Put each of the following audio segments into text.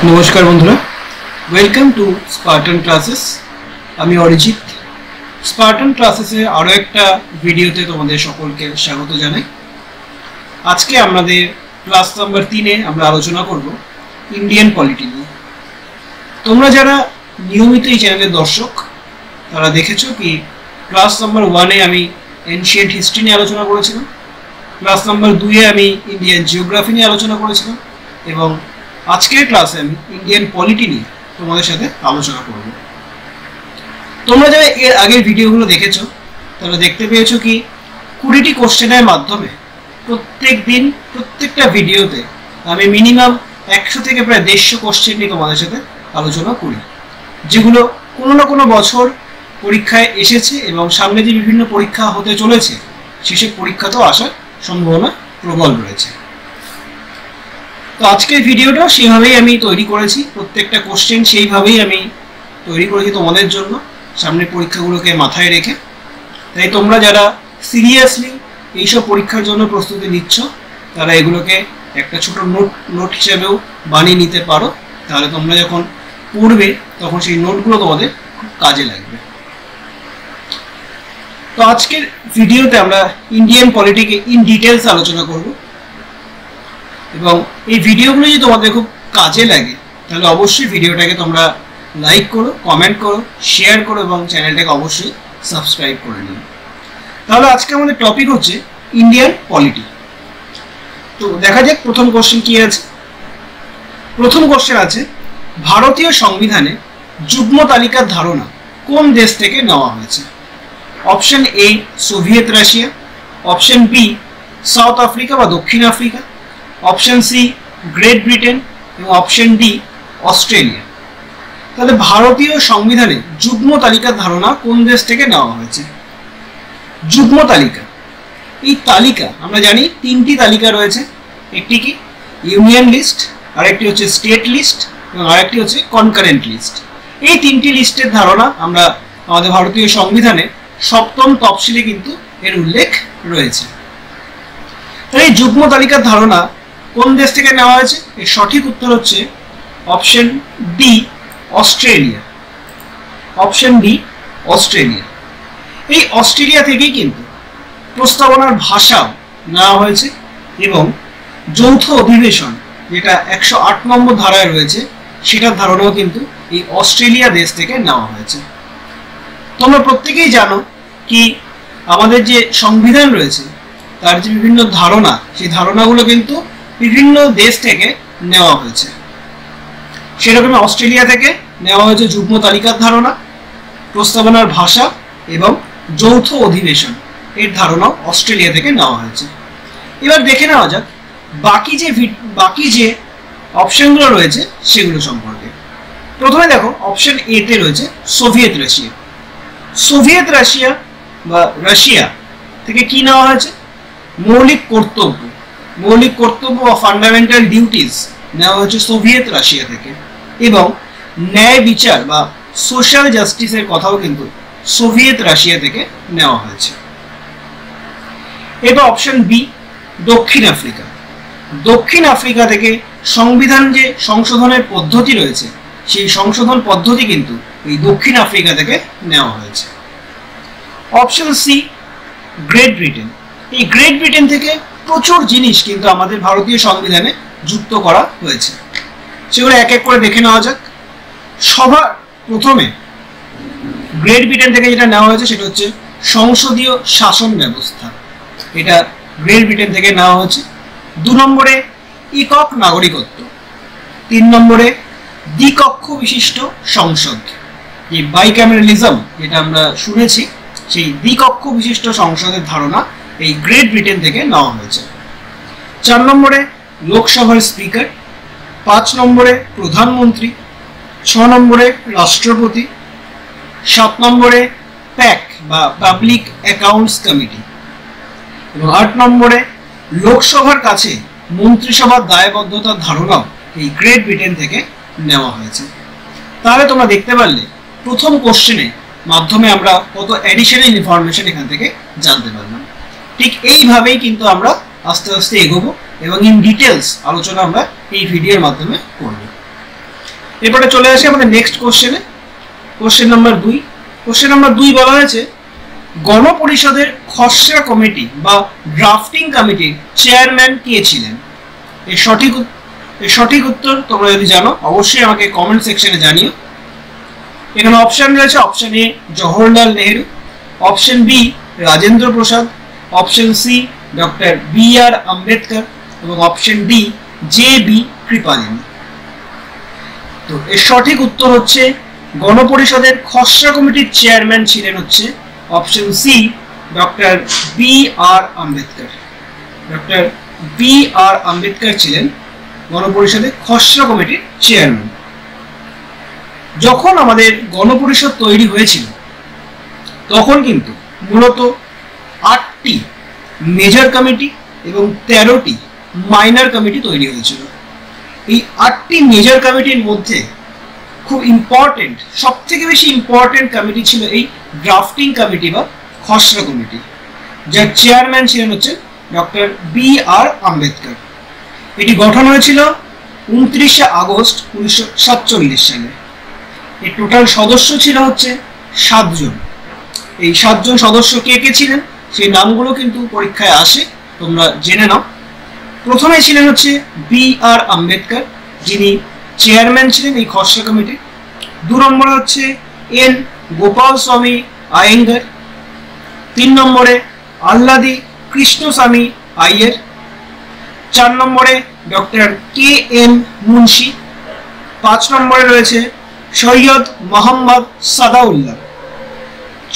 নমস্কার বন্ধুরা, welcome to Spartan classes. আমি অরিজিৎ। স্পার্টান ক্লাসেসের আরও একটা ভিডিওতে তোমাদের সকলকে স্বাগত জানাই। আজকে আমাদের ক্লাস নাম্বার 3-এ আমরা আলোচনা করব ইন্ডিয়ান পলিটি নিয়ে। তোমরা যারা নিয়মিত এই চ্যানেলের দর্শক তারা দেখেছো কি ক্লাস নাম্বার 1-এ আমি এনশিয়েন্ট হিস্ট্রি নিয়ে আলোচনা করেছিলাম, ক্লাস নাম্বার 2-এ আমি ইন্ডিয়ান জিওগ্রাফি নিয়ে আলোচনা করেছিলাম এবং আজকের ক্লাসে আমি ইন্ডিয়ান পলিটি নিয়ে তোমাদের সাথে আলোচনা করব। তোমরা যারা এর আগের ভিডিওগুলো দেখেছো তারা দেখতে পেয়েছো কি 20টি কোশ্চেনের মাধ্যমে প্রত্যেক দিন প্রত্যেকটা ভিডিওতে আমি মিনিমাম 100 থেকে প্রায় 150 কোশ্চেন নিয়ে তোমাদের সাথে আলোচনা করি, যেগুলো কোনো না কোনো বছর পরীক্ষায় এসেছে এবং সামনে যে বিভিন্ন পরীক্ষা হতে চলেছে সেসব পরীক্ষাতেও আসার সম্ভাবনা প্রবল রয়েছে। তো আজকের ভিডিওটা সেইভাবেই আমি তৈরি করেছি, প্রত্যেকটা কোশ্চেন সেইভাবেই আমি তৈরি করেছি তোমাদের জন্য সামনের পরীক্ষাগুলোকে মাথায় রেখে। তাই তোমরা যারা সিরিয়াসলি এইসব পরীক্ষার জন্য প্রস্তুতি নিচ্ছ তারা এগুলোকে একটা ছোট নোট হিসেবেও বানিয়ে নিতে পারো, তাহলে তোমরা যখন পড়বে তখন সেই নোটগুলো তোমাদের খুব কাজে লাগবে। তো আজকের ভিডিওতে আমরা ইন্ডিয়ান পলিটিকে ইন ডিটেলস আলোচনা করব এবং এই ভিডিওগুলো যদি তোমাদের খুব কাজে লাগে তাহলে অবশ্যই ভিডিওটাকে তোমরা লাইক করো, কমেন্ট করো, শেয়ার করো এবং চ্যানেলটাকে অবশ্যই সাবস্ক্রাইব করে নিও। তাহলে আজকে আমাদের টপিক হচ্ছে ইন্ডিয়ান পলিটি। তো দেখা যাক প্রথম কোশ্চেন কি আছে। প্রথম কোশ্চেন আছে, ভারতীয় সংবিধানে যুগ্ম তালিকার ধারণা কোন দেশ থেকে নেওয়া হয়েছে? Option A Soviet Russia, option B South Africa বা দক্ষিণ আফ্রিকা, অপশন সি গ্রেট ব্রিটেন এবং অপশন ডি অস্ট্রেলিয়া। তাহলে ভারতীয় সংবিধানে যুগ্ম তালিকার ধারণা কোন দেশ থেকে নেওয়া হয়েছে? যুগ্ম তালিকা, এই তালিকা আমরা জানি 3টি তালিকা রয়েছে। একটি কি ইউনিয়ন লিস্ট, আরেকটি হচ্ছে স্টেট লিস্ট এবং আরেকটি হচ্ছে কনকারেন্ট লিস্ট। এই 3টি লিস্টের ধারণা আমরা আমাদের ভারতীয় সংবিধানে 7ম তফসিলে কিন্তু এর উল্লেখ রয়েছে। তাহলে এই যুগ্ম তালিকার ধারণা কোন দেশ থেকে নেওয়া হয়েছে? এর সঠিক উত্তর হচ্ছে option D Australia. Option D Australia. এই অস্ট্রেলিয়া থেকেই কিন্তু প্রস্তাবনার ভাষাও নেওয়া হয়েছে এবং যৌথ অধিবেশন যেটা 108 নম্বর ধারায় রয়েছে সেটার ধারণাও কিন্তু এই অস্ট্রেলিয়া দেশ থেকে নেওয়া হয়েছে। তোমরা প্রত্যেকেই জানো কি আমাদের যে সংবিধান রয়েছে তার যে বিভিন্ন ধারণা, সেই ধারণাগুলো কিন্তু বিভিন্ন দেশ থেকে নেওয়া হয়েছে। সেরকম অস্ট্রেলিয়া থেকে নেওয়া হয়েছে যুগ্ম তালিকার ধারণা, প্রস্তাবনার ভাষা এবং যৌথ অধিবেশন এর ধারণাও অস্ট্রেলিয়া থেকে নেওয়া হয়েছে। এবার দেখে নেওয়া যাক বাকি যে অপশনগুলো রয়েছে সেগুলো সম্পর্কে। প্রথমে দেখো অপশন এ তে রয়েছে সোভিয়েত রাশিয়া। সোভিয়েত রাশিয়া বা রাশিয়া থেকে কি নেওয়া হয়েছে? মৌলিক কর্তব্য বা ফান্ডামেন্টাল ডিউটিস নেওয়া হয়েছে সোভিয়েত রাশিয়া থেকে এবং ন্যায় বিচার বা সোশ্যাল জাস্টিসের কথাও কিন্তু সোভিয়েত রাশিয়া থেকে নেওয়া হয়েছে। এবার অপশন বি দক্ষিণ আফ্রিকা। দক্ষিণ আফ্রিকা থেকে সংবিধান যে সংশোধনের পদ্ধতি রয়েছে সেই সংশোধন পদ্ধতি কিন্তু এই দক্ষিণ আফ্রিকা থেকে নেওয়া হয়েছে। Option C Great Britain. এই গ্রেট ব্রিটেন থেকে প্রচুর জিনিস কিন্তু আমাদের ভারতীয় সংবিধানে যুক্ত করা হয়েছে, সেগুলো এক এক করে দেখে নেওয়া যাক। সবার প্রথমে গ্রেট ব্রিটেন থেকে যেটা নেওয়া হয়েছে সেটা হচ্ছে সংসদীয় শাসন ব্যবস্থা, এটা গ্রেট ব্রিটেন থেকে নেওয়া হয়েছে। 2 নম্বরে একক নাগরিকত্ব, 3 নম্বরে দ্বিকক্ষ বিশিষ্ট সংসদ, এই বাইক্যামেরালিজম যেটা আমরা শুনেছি সেই দ্বিকক্ষ বিশিষ্ট সংসদের ধারণা এই গ্রেট ব্রিটেন থেকে নেওয়া হয়েছে। 4 নম্বরে লোকসভার স্পিকার, 5 নম্বরে প্রধানমন্ত্রী, 6 নম্বরে রাষ্ট্রপতি, 7 নম্বরে প্যাক বা পাবলিক অ্যাকাউন্টস কমিটি এবং 8 নম্বরে লোকসভার কাছে মন্ত্রিসভার দায়বদ্ধতার ধারণাও এই গ্রেট ব্রিটেন থেকে নেওয়া হয়েছে। তাহলে তোমরা দেখতে পারলে প্রথম কোশ্চেনের মাধ্যমে আমরা কত অ্যাডিশনাল ইনফরমেশন এখান থেকে জানতে পারলাম। ঠিক এইভাবেই কিন্তু আমরা আস্তে আস্তে এগোবো এবং ইন ডিটেলস আলোচনা আমরা এই ভিডিওর মাধ্যমে করব। এরপরে চলে আসি আমাদের নেক্সট কোশ্চেনে। Question number 2। কোশ্চেন নাম্বার 2 বলা হয়েছে গণপরিষদের খসড়া কমিটি বা ড্রাফটিং কমিটির চেয়ারম্যান কে ছিলেন? এর সঠিক উত্তর তোমরা যদি জানো অবশ্যই আমাকে কমেন্ট সেকশনে জানিও। এখানে অপশন রয়েছে, option A Jawaharlal Nehru, option B Rajendra Prasad, option C doctor B R. Ambedkar এবং অপশন ডি জে.বি. কৃপালিনী। তো এর সঠিক উত্তর হচ্ছে গণপরিষদের খসড়া কমিটির চেয়ারম্যান ছিলেন হচ্ছে option C doctor B R. Ambedkar. Doctor B R. Ambedkar ছিলেন গণপরিষদের খসড়া কমিটির চেয়ারম্যান। যখন আমাদের গণপরিষদ তৈরি হয়েছিল তখন কিন্তু মূলত 8টি মেজর কমিটি এবং 13টি মাইনর কমিটি তৈরি হয়েছিল। এই 8টি মেজর কমিটির মধ্যে খুব ইম্পর্টেন্ট, সব থেকে বেশি ইম্পর্টেন্ট কমিটি ছিল এই ড্রাফটিং কমিটি বা খসড়া কমিটি, যার চেয়ারম্যান ছিলেন হচ্ছে ডক্টর বি.আর. আম্বেদকর। এটি গঠন হয়েছিল 29শে আগস্ট 1947 সালে। এর টোটাল সদস্য ছিল হচ্ছে 7 জন। এই 7 জন সদস্য কে কে ছিলেন সেই নামগুলো কিন্তু পরীক্ষায় আসে, তোমরা জেনে নাও। প্রথমে ছিলেন হচ্ছে বি.আর. আম্বেদকর, যিনি চেয়ারম্যান ছিলেন এই খসড়া কমিটির। 2 নম্বরে হচ্ছে এন গোপাল স্বামী আয়েঙ্গার। 3 নম্বরে আহ্লাদি কৃষ্ণস্বামী আইয়ার। 4 নম্বরে ডক্টর কে এম মুন্সি। 5 নম্বরে রয়েছে সৈয়দ মোহাম্মদ সাদাউল্লাহ।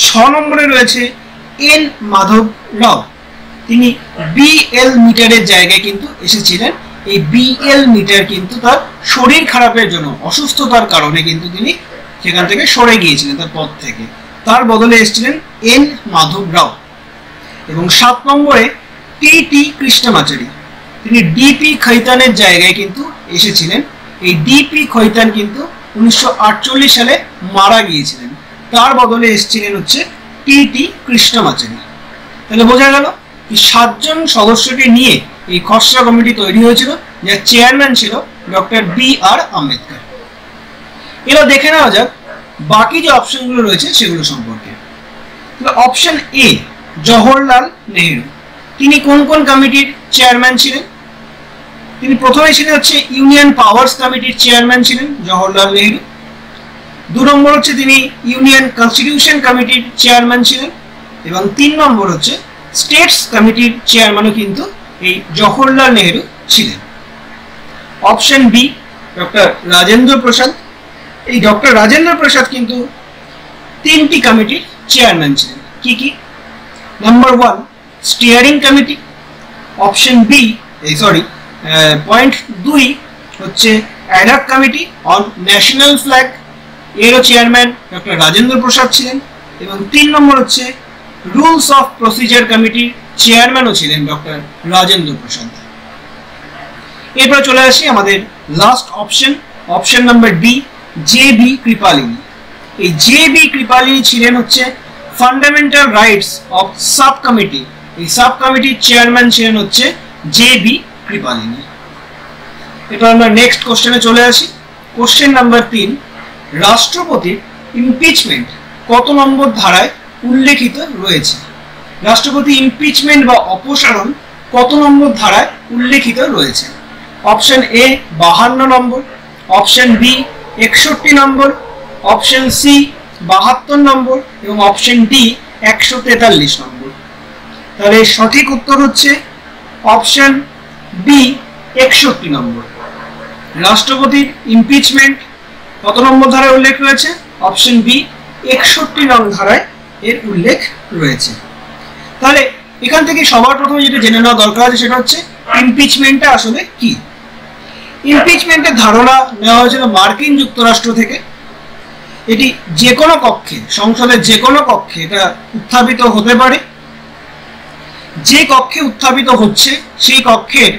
6 নম্বরে রয়েছে এন মাধব রাও, তিনি বিএল মিটারের জায়গায় কিন্তু এসেছিলেন। এই বিএল মিটার কিন্তু তার শরীর খারাপের জন্য, অসুস্থতার কারণে কিন্তু তিনি সেখান থেকে সরে গিয়েছিলেন তার পদ থেকে, তার বদলে এসেছিলেন এন মাধব রাও। এবং 7 নম্বরে টি কৃষ্ণমাচারী, তিনি ডিপি খৈতানের জায়গায় কিন্তু এসেছিলেন। এই ডিপি খৈতান কিন্তু 1948 সালে মারা গিয়েছিলেন, তার বদলে এসেছিলেন হচ্ছে টি কৃষ্ণমাচারী। তাহলে বোঝা গেল এই 7 জন সদস্যকে নিয়ে এই খসড়া কমিটি তৈরি হয়েছিল, যার চেয়ারম্যান ছিল ডক্টর বি.আর. আম্বেদকর। এবার দেখে নেওয়া যাক বাকি যে অপশনগুলো রয়েছে সেগুলো সম্পর্কে। অপশন এ জওহরলাল নেহেরু, তিনি কোন কোন কমিটির চেয়ারম্যান ছিলেন? তিনি প্রথমে ছিলেন হচ্ছে ইউনিয়ন পাওয়ার্স কমিটির চেয়ারম্যান ছিলেন জওহরলাল নেহেরু। 2 নম্বর হচ্ছে তিনি ইউনিয়ন কনস্টিটিউশন কমিটির চেয়ারম্যান ছিলেন। এবং 3 নম্বর হচ্ছে স্টেটস কমিটির চেয়ারম্যানও কিন্তু এই জওহরলাল নেহেরু ছিলেন। অপশন বি ডক্টর রাজেন্দ্র প্রসাদ, এই ডক্টর রাজেন্দ্র প্রসাদ কিন্তু 3টি কমিটির চেয়ারম্যান ছিলেন। কি কি? Number 1 steering committee. Option B point 2 হচ্ছে ad hoc committee on national flag, এরও চেয়ারম্যান ডক্টর রাজেন্দ্র প্রসাদ ছিলেন। এবং 3 নম্বর হচ্ছে রুলস অফ প্রসিজার কমিটির চেয়ারম্যানও ছিলেন ডক্টর রাজেন্দ্র প্রসাদ। এরপর চলে আসি আমাদের last option, option number D JB. Kripalani. এই জে.বি. কৃপালিনী ছিলেন হচ্ছে fundamental rights of sub committee, এই সাব কমিটির চেয়ারম্যান ছিলেন হচ্ছে জে.বি. কৃপালিনী। এরপর আমরা নেক্সট কোশ্চেনে চলে আসি। কোশ্চেন নাম্বার 3, রাষ্ট্রপতির ইমপিচমেন্ট কত নম্বর ধারায় উল্লেখিত রয়েছে? রাষ্ট্রপতি ইমপিচমেন্ট বা অপসারণ কত নম্বর ধারায় উল্লেখিত রয়েছে? Option A 52 number, option B 61 number, option C 72 number এবং অপশন ডি 143 নম্বর। তাহলে সঠিক উত্তর হচ্ছে অপশন বি 61 নম্বর। রাষ্ট্রপতির ইমপিচমেন্ট কত নম্বর ধারায় উল্লেখ রয়েছে? অপশন বি 61 নং ধারায় এর উল্লেখ রয়েছে। তাহলে এখান থেকে সবার প্রথমে যেটা জেনে নেওয়া দরকার আছে সেটা হচ্ছে ইমপিচমেন্টটা আসলে কি। ইমপিচমেন্টের ধারণা নেওয়া হয়েছিল মার্কিন যুক্তরাষ্ট্র থেকে। এটি যে কোনো কক্ষে, সংসদের যে কোনো কক্ষে এটা উত্থাপিত হতে পারে। যে কক্ষে উত্থাপিত হচ্ছে সেই কক্ষের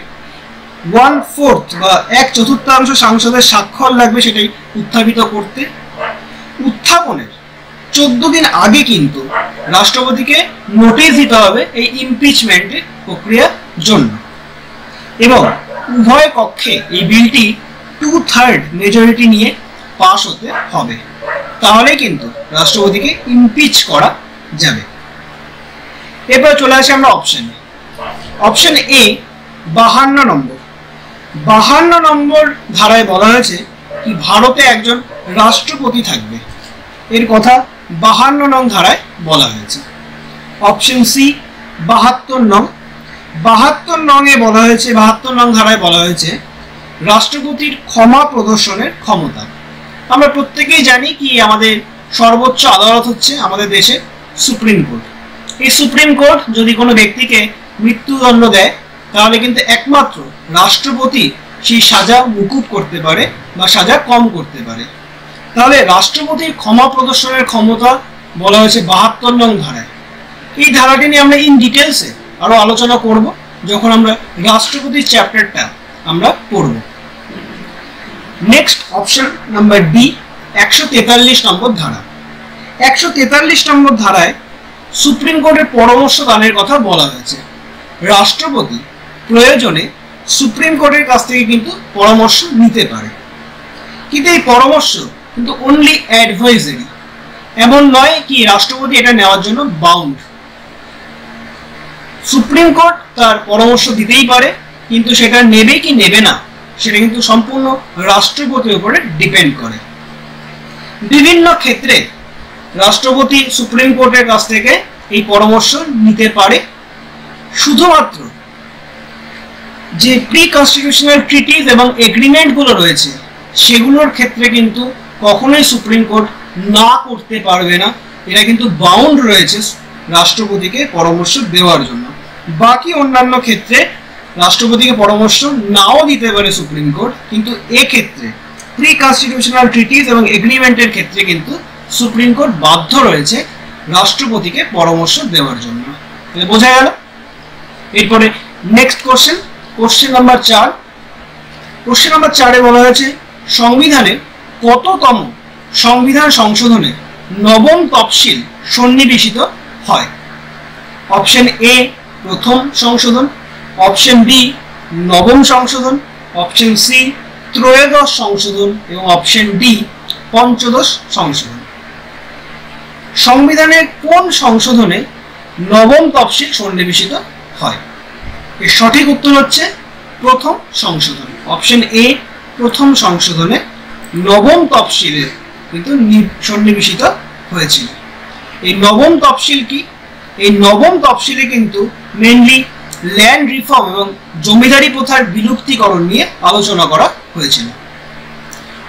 1/4 বা 1/4 সাংসদের স্বাক্ষর লাগবে সেটাই উত্থাপিত করতে। উত্থাপনের 14 দিন আগে কিন্তু রাষ্ট্রপতিকে নোটিশ দিতে হবে এই ইমপিচমেন্টের প্রক্রিয়ার জন্য। এবং উভয় কক্ষে এই বিলটি 2/3 মেজরিটি নিয়ে পাস হতে হবে, তাহলে কিন্তু রাষ্ট্রপতিকে ইমপিচ করা যাবে। এরপর চলে আসি আমরা অপশনে। অপশন এ 52 নম্বর। 52 নম্বর ধারায় বলা হয়েছে কি ভারতে একজন রাষ্ট্রপতি থাকবে, এর কথা 52 নং ধারায় বলা হয়েছে। অপশন সি 72 নং। 72 নং এ বলা হয়েছে, 72 নং ধারায় বলা হয়েছে রাষ্ট্রপতির ক্ষমা প্রদর্শনের ক্ষমতা। আমরা প্রত্যেকেই জানি কি আমাদের সর্বোচ্চ আদালত হচ্ছে আমাদের দেশে সুপ্রিম কোর্ট। এই সুপ্রিম কোর্ট যদি কোনো ব্যক্তিকে মৃত্যুদণ্ড দেয় তাহলে কিন্তু একমাত্র রাষ্ট্রপতি সেই সাজা মুকুব করতে পারে বা সাজা কম করতে পারে। তাহলে রাষ্ট্রপতির ক্ষমা প্রদর্শনের ক্ষমতা বলা হয়েছে 72 নং ধারায়। এই ধারাটি নিয়ে আমরা ইন ডিটেলসে আরো আলোচনা করব যখন আমরা রাষ্ট্রপতির চ্যাপ্টারটা আমরা পড়ব। নেক্সট অপশন নাম্বার ডি 143 নম্বর ধারা। 143 নম্বর ধারায় সুপ্রিম কোর্টের পরামর্শ দানের কথা বলা হয়েছে। রাষ্ট্রপতি প্রয়োজনে সুপ্রিম কোর্টের কাছ থেকে কিন্তু পরামর্শ নিতে পারে, কিন্তু এই পরামর্শ কিন্তু অনলি অ্যাডভাইজারি, এমন নয় কি রাষ্ট্রপতি এটা নেওয়ার জন্য বাউন্ড। সুপ্রিম কোর্ট তার পরামর্শ দিতেই পারে, কিন্তু সেটা নেবে কি নেবে না সেটা কিন্তু সম্পূর্ণ রাষ্ট্রপতির উপরে ডিপেন্ড করে। বিভিন্ন ক্ষেত্রে রাষ্ট্রপতি সুপ্রিম কোর্টের কাছ থেকে এই পরামর্শ নিতে পারে। শুধুমাত্র যে প্রি কনস্টিটিউশনাল ট্রিটিজ এবং এগ্রিমেন্ট গুলো রয়েছে সেগুলোর ক্ষেত্রে কিন্তু কখনোই সুপ্রিম কোর্ট না করতে পারবে না, এটা কিন্তু বাউন্ড রয়েছে রাষ্ট্রপতিকে পরামর্শ দেওয়ার জন্য। বাকি অন্যান্য ক্ষেত্রে রাষ্ট্রপতিকে পরামর্শ নাও দিতে পারে সুপ্রিম কোর্ট, কিন্তু এক্ষেত্রে প্রি কনস্টিটিউশনাল ট্রিটিজ এবং এগ্রিমেন্টের ক্ষেত্রে কিন্তু সুপ্রিম কোর্ট বাধ্য রয়েছে রাষ্ট্রপতিকে পরামর্শ দেওয়ার জন্য। বোঝা গেল? এরপরে next question, question number 4। Question number 4 এ বলা হয়েছে সংবিধানের কততম সংবিধান সংশোধনে নবম তফসিল সন্নিবেশিত হয়? অপশন এ প্রথম সংশোধন, অপশন বি নবম সংশোধন, অপশন সি ত্রয়োদশ সংশোধন এবং অপশন ডি পঞ্চদশ সংশোধন। সংবিধানের কোন সংশোধনে নবম তফসিল সন্নিবেশিত হয়? এর সঠিক উত্তর হচ্ছে প্রথম সংশোধন। অপশন এ প্রথম সংশোধনে নবম তফসিলে কিন্তু সন্নিবেশিত হয়েছিল। এই নবম তফসিল কি? এই নবম তফসিলে কিন্তু মেইনলি ল্যান্ড রিফর্ম এবং জমিদারি প্রথার বিলুপ্তিকরণ নিয়ে আলোচনা করা হয়েছিল।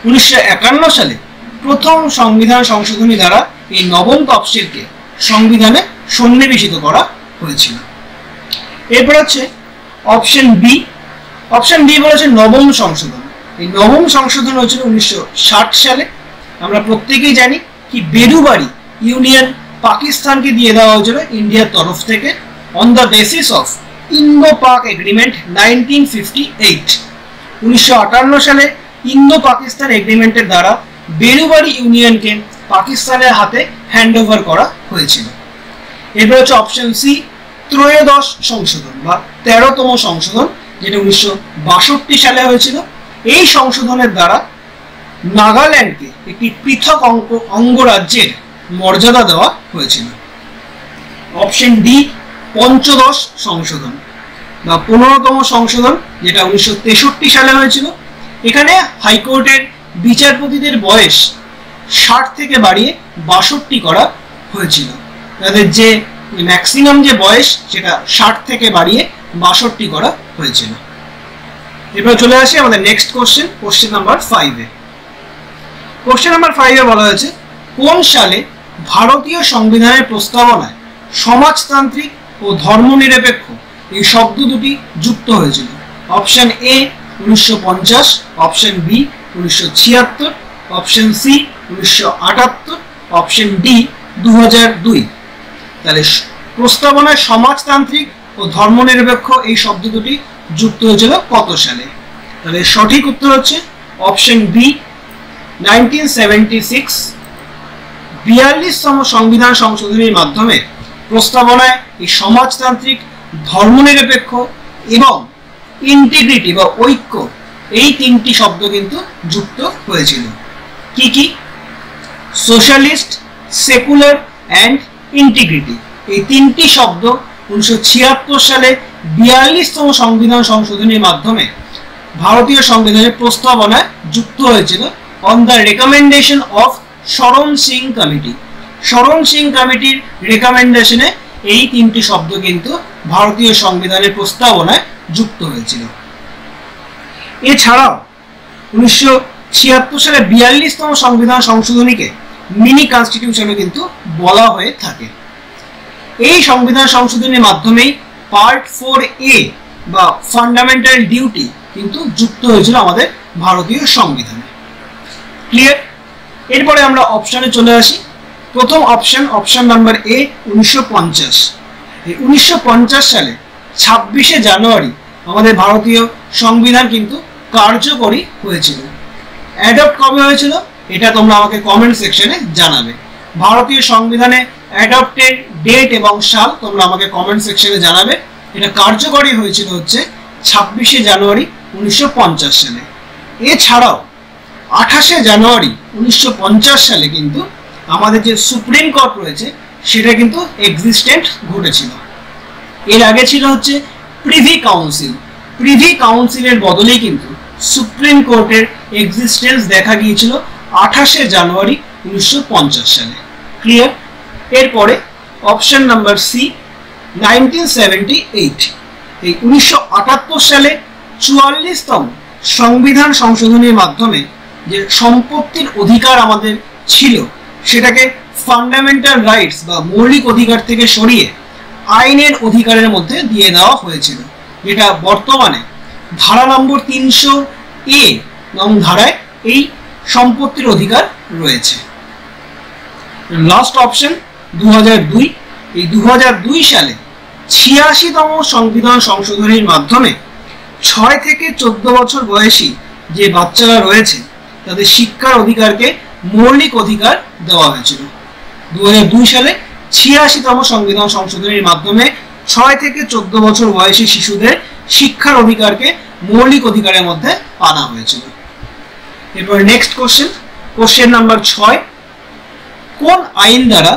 1951 সালে প্রথম সংবিধান সংশোধনী দ্বারা এই নবম তফসিলকে সংবিধানে সন্নিবেশিত করা হয়েছিল। এরপর হচ্ছে অপশন বি। অপশন বি বলেছে নবম সংশোধন। এই নবম সংশোধন হয়েছিল 1960 সালে। আমরা প্রত্যেকেই জানি কি বেরুবাড়ি ইউনিয়ন পাকিস্তানকে দিয়ে দেওয়া হয়েছিল ইন্ডিয়ার তরফ থেকে on the basis of Indo পাক এগ্রিমেন্ট 1958। 1958 সালে ইন্দো পাকিস্তান এগ্রিমেন্টের দ্বারা বেরুবাড়ি ইউনিয়নকে পাকিস্তানের হাতে হ্যান্ড ওভার করা হয়েছিল। এরপর হচ্ছে অপশন সি ত্রয়োদশ সংশোধন বা 13তম সংশোধন, যেটা 1962 সালে হয়েছিল। এই সংশোধনের দ্বারা নাগাল্যান্ডকে একটি পৃথক অঙ্গরাজ্যের মর্যাদা দেওয়া হয়েছিল। অপশন ডি পঞ্চদশ সংশোধন বা 15তম সংশোধন, যেটা 1963 সালে হয়েছিল। এখানে হাইকোর্টের বিচারপতিদের বয়স 60 থেকে বাড়িয়ে 62 করা হয়েছিল। তাদের যে ম্যাক্সিমাম যে বয়স সেটা 60 থেকে বাড়িয়ে 62 করা হয়েছিল। এবার চলে আসি আমাদের নেক্সট কোশ্চেন, কোশ্চেন নাম্বার 5 এ। কোশ্চেন নাম্বার 5 এ বলা হয়েছে কোন সালে ভারতীয় সংবিধানের প্রস্তাবনায় সমাজতান্ত্রিক ও ধর্মনিরপেক্ষ এই শব্দ দুটি যুক্ত হয়েছিল? Option A 1950, option B 1976, option C 1978, option D 2002। তাহলে প্রস্তাবনায় সমাজতান্ত্রিক ও ধর্মনিরপেক্ষ এই শব্দ দুটি যুক্ত হয়েছিল কত সালে? তাহলে সঠিক উত্তর হচ্ছে অপশন বি 1976। 42তম সংবিধান সংশোধনীর মাধ্যমে প্রস্তাবনায় এই সমাজতান্ত্রিক, ধর্মনিরপেক্ষ এবং ইন্টিগ্রিটি বা ঐক্য এই তিনটি শব্দ কিন্তু যুক্ত হয়েছিল। কি কি? সোশ্যালিস্ট, সেকুলার অ্যান্ড ইন্টিগ্রিটি, এই তিনটি শব্দ 1976 সালে 42তম সংবিধান সংশোধনীর মাধ্যমে ভারতীয় সংবিধানের প্রস্তাবনায় যুক্ত হয়েছিল অন দ্য রেকমেন্ডেশন অফ শরণ সিং কমিটি। শরণ সিং কমিটির রেকমেন্ডেশনে এই তিনটি শব্দ কিন্তু ভারতীয় সংবিধানের প্রস্তাবনায় যুক্ত হয়েছিল। এছাড়াও 1976 সালে 42তম সংবিধান সংশোধনীকে মিনি কনস্টিটিউশনও কিন্তু বলা হয়ে থাকে। এই সংবিধান সংশোধনীর মাধ্যমেই পার্ট 4A বা ফান্ডামেন্টাল ডিউটি কিন্তু যুক্ত হয়েছিল আমাদের ভারতীয় সংবিধানে। ক্লিয়ার? এরপরে আমরা অপশনে চলে আসি। প্রথম অপশন নাম্বার এ 1950। এই 1950 সালে 26শে জানুয়ারি আমাদের ভারতীয় সংবিধান কিন্তু কার্যকরী হয়েছিল। অ্যাডপ্ট কবে হয়েছিল এটা তোমরা আমাকে কমেন্ট সেকশনে জানাবে। ভারতীয় সংবিধানে অ্যাডপ্টের ডেট এবং সাল তোমরা আমাকে কমেন্ট সেকশনে জানাবে। এটা কার্যকরী হয়েছিল হচ্ছে 26শে জানুয়ারি 1950 সালে। এছাড়াও 28শে জানুয়ারি 1950 সালে কিন্তু আমাদের যে সুপ্রিম কোর্ট রয়েছে সেটা কিন্তু এক্সিস্টেন্ট ঘটেছিল। এর আগে ছিল হচ্ছে প্রিভি কাউন্সিল। প্রিভি কাউন্সিলের বদলেই কিন্তু সুপ্রিম কোর্টের এক্সিস্টেন্স দেখা গিয়েছিল 28শে জানুয়ারি 1950 সালে। ক্লিয়ার? এরপরে অপশন নাম্বার সি 1978। এই 1978 সালে 44তম সংবিধান সংশোধনীর মাধ্যমে যে সম্পত্তির অধিকার আমাদের ছিল সেটাকে ফান্ডামেন্টাল রাইটস বা মৌলিক অধিকার থেকে সরিয়ে আইনের অধিকারের মধ্যে দিয়ে দেওয়া হয়েছিল, যেটা বর্তমানে ধারা নম্বর 300A নং ধারায় এই সম্পত্তির অধিকার রয়েছে। Last option 2002। এই 2002 সালে 86তম সংবিধান সংশোধনীর মাধ্যমে 6 থেকে 14 বছর বয়সী যে বাচ্চারা রয়েছে তাদের শিক্ষার অধিকারকে মৌলিক অধিকার দেওয়া হয়েছিল। 2002 সালে 86তম সংবিধান সংশোধনীর মাধ্যমে 6 থেকে 14 বছর বয়সী শিশুদের শিক্ষার অধিকারকে মৌলিক অধিকারের মধ্যে আনা হয়েছিল। এরপর নেক্সট কোশ্চেন নাম্বার 6। কোন আইন দ্বারা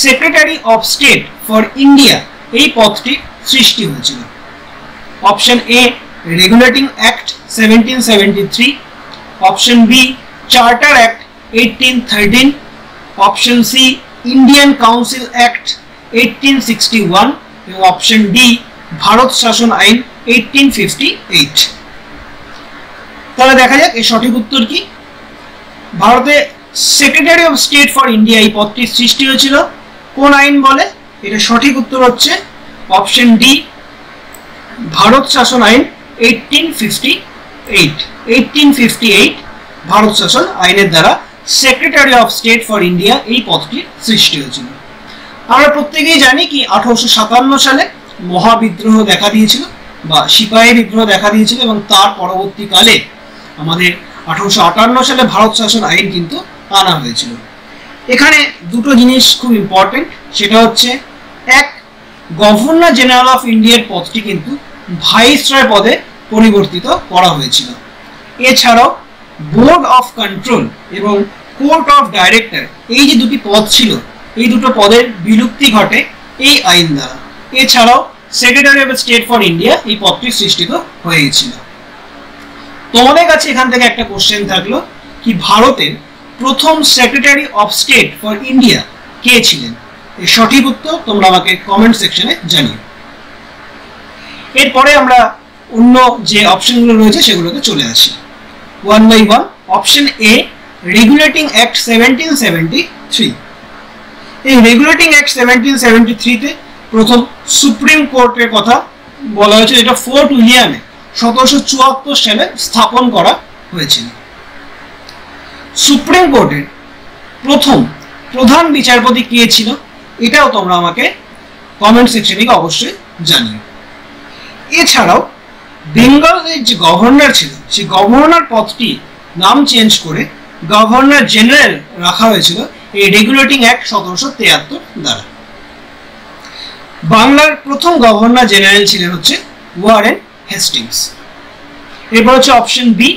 secretary of state for India এই পদটি সৃষ্টি হয়েছিল? Option A regulating act 1773, option B charter act 1813, option C Indian council act 1861 এবং অপশন ডি ভারত শাসন আইন 1858। তাহলে দেখা যাক এর সঠিক উত্তর কি। ভারতে secretary of state for India এই পদটির সৃষ্টি হয়েছিল কোন আইন বলে? এটা সঠিক উত্তর হচ্ছে অপশন ডি ভারত শাসন আইন 1858 ভারত শাসন আইনের দ্বারা secretary of state for India এই পদটির সৃষ্টি হয়েছিল। আমরা প্রত্যেকেই জানি কি 1857 সালে মহাবিদ্রোহ দেখা দিয়েছিল বা সিপাহী বিদ্রোহ দেখা দিয়েছিল এবং তার পরবর্তীকালে আমাদের 1858 সালে ভারত শাসন আইন কিন্তু আনা হয়েছিল। এখানে দুটো জিনিস খুব ইম্পর্টেন্ট, সেটা হচ্ছে এক, গভর্নর জেনারেল অফ ইন্ডিয়ার পদটি কিন্তু ভাইসরয় পদে পরিবর্তিত করা হয়েছিল। এছাড়াও বোর্ড অফ কন্ট্রোল এবং কোর্ট অফ ডাইরেক্টর এই যে দুটি পদ ছিল এই দুটো পদের বিলুপ্তি ঘটে এই আইন দ্বারা। এছাড়াও secretary of state for India এই পদটি সৃষ্টিত হয়েছিল। তোমাদের কাছে এখান থেকে একটা কোশ্চেন থাকলো কি ভারতের প্রথম secretary of state for India কে ছিলেন? এর সঠিক উত্তর তোমরা আমাকে কমেন্ট সেকশনে জানিও। এরপরে আমরা অন্য যে অপশনগুলো রয়েছে সেগুলোতে চলে আসি one by one. Option A regulating act 1773। এই রেগুলেটিং অ্যাক্ট 1773 তে প্রথম সুপ্রিম কোর্টের কথা বলা হয়েছে, যেটা ফোর্ট উইলিয়ামে 1774 সালে স্থাপন করা হয়েছিল। সুপ্রিম কোর্টের প্রথম প্রধান বিচারপতি কে ছিল এটাও তোমরা আমাকে কমেন্ট সেকশনে অবশ্যই জানিও। এছাড়াও বেঙ্গলের যে গভর্নর ছিল সেই গভর্নর পদটি নাম চেঞ্জ করে গভর্নর জেনারেল রাখা হয়েছিল এই রেগুলেটিং অ্যাক্ট 1773 দ্বারা। বাংলার প্রথম গভর্নর জেনারেল ছিলেন হচ্ছে ওয়ারেন হেস্টিংস। এরপর হচ্ছে অপশন বি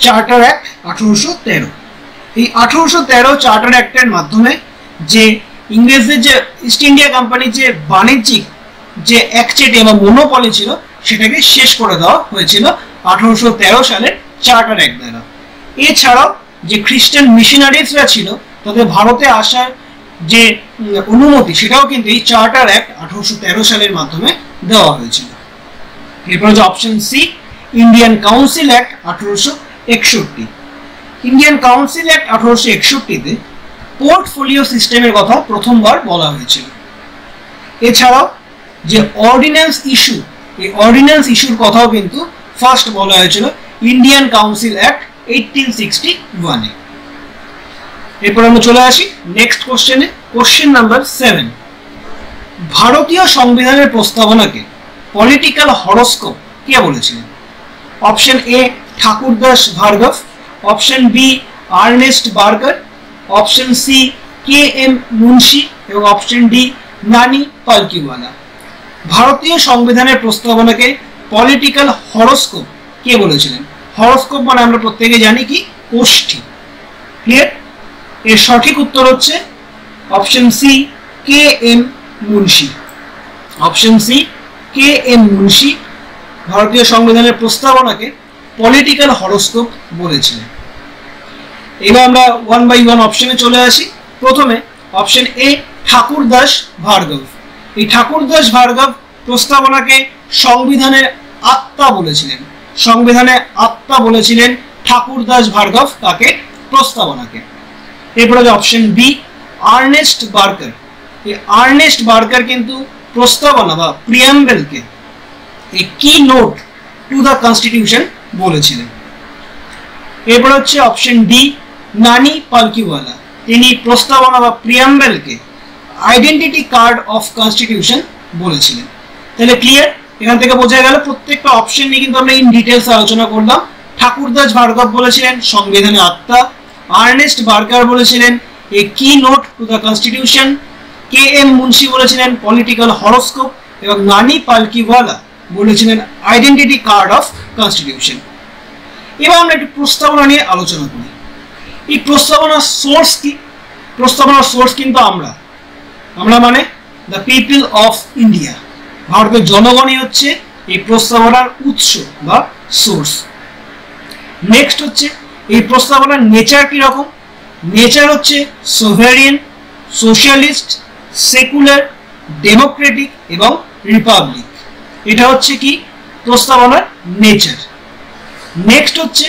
চার্টার অ্যাক্ট 1813। এই 1813 চার্টার অ্যাক্টের মাধ্যমে যে ইংরেজদের যে ইস্ট ইন্ডিয়া কোম্পানির যে বাণিজ্যিক যে একচেটে বা মনোপলি ছিল সেটাকে শেষ করে দেওয়া হয়েছিল 1813 সালের চার্টার অ্যাক্ট দ্বারা। এছাড়াও যে খ্রিস্টান মিশনারিজরা ছিল তাদের ভারতে আসার যে অনুমতি সেটাও কিন্তু এই চার্টার অ্যাক্ট 1813 সালের মাধ্যমে দেওয়া হয়েছিল। এরপর যে option C, Indian council act 1861। Indian council act 1861-তে পোর্টফোলিও সিস্টেমের কথা প্রথমবার বলা হয়েছিল। এছাড়াও যে অর্ডিন্যান্স ইস্যু, এই অর্ডিন্যান্স ইস্যুর কথাও কিন্তু ফার্স্ট বলা হয়েছিল ইন্ডিয়ান কাউন্সিল অ্যাক্ট 1861-এ। এরপর আমরা চলে আসি নেক্সট কোশ্চেনে। কোশ্চেন নাম্বার 7, ভারতীয় সংবিধানের প্রস্তাবনাকে পলিটিক্যাল হরোস্কোপ কে বলেছিলেন? Option A Thakurdas Bhargava, option B Ernest Barker, option C K M Munshi এবং অপশন ডি নানি পালকিওয়ালা। ভারতীয় সংবিধানের প্রস্তাবনাকে পলিটিক্যাল হরোস্কোপ কে বলেছিলেন? হরোস্কোপ মানে আমরা প্রত্যেকে জানি কি কোষ্ঠী। ক্লিয়ার? এর সঠিক উত্তর হচ্ছে option C K M Munshi. Option C K M Munshi ভারতীয় সংবিধানের প্রস্তাবনাকে পলিটিক্যাল হরোস্কোপ বলেছিলেন। এবার আমরা ওয়ান বাই ওয়ান অপশনে চলে আসি। প্রথমে অপশন এ ঠাকুরদাস ভার্গব। এই ঠাকুরদাস ভার্গব প্রস্তাবনাকে সংবিধানের আত্মা বলেছিলেন। সংবিধানে আত্মা বলেছিলেন ঠাকুরদাস ভার্গব তাকে প্রস্তাবনাকে। এরপরে অপশন বি আর্নেস্ট বার্গার। এই আর্নেস্ট বার্গার কিন্তু প্রস্তাবনা বা প্রিয়াম্বেলকে এ key note to the constitution বলেছিলেন। এরপর হচ্ছে অপশন ডি নানি পালকিওয়ালা। তিনি প্রস্তাবনা বা প্রিয়াম্বেলকে আইডেন্টিটি কার্ড অফ কনস্টিটিউশন বলেছিলেন। তাহলে ক্লিয়ার? এখান থেকে বোঝা গেল প্রত্যেকটা অপশন নিয়ে কিন্তু আমরা ইন ডিটেলস আলোচনা করলাম। ঠাকুরদাস ভার্গব বলেছিলেন সংবিধানের আত্মা, আর্নেস্ট বার্গার বলেছিলেন a key note to the constitution, K M Munshi বলেছিলেন পলিটিক্যাল হরোস্কোপ এবং নানি পালকিওয়ালা বলেছিলেন আইডেন্টিটি কার্ড অফ কনস্টিটিউশন। এবার আমরা একটু প্রস্তাবনা নিয়ে আলোচনা করি। এই প্রস্তাবনার সোর্স কি? প্রস্তাবনার সোর্স কিন্তু আমরা মানে দ্য পিপল অফ ইন্ডিয়া, ভারতের জনগণই হচ্ছে এই প্রস্তাবনার উৎস বা সোর্স। নেক্সট হচ্ছে এই প্রস্তাবনার নেচার কি রকম? নেচার হচ্ছে সোভেরিয়ান, সোশ্যালিস্ট, সেকুলার, ডেমোক্রেটিক এবং রিপাবলিক। এটা হচ্ছে কি প্রস্তাবনার নেচার। নেক্সট হচ্ছে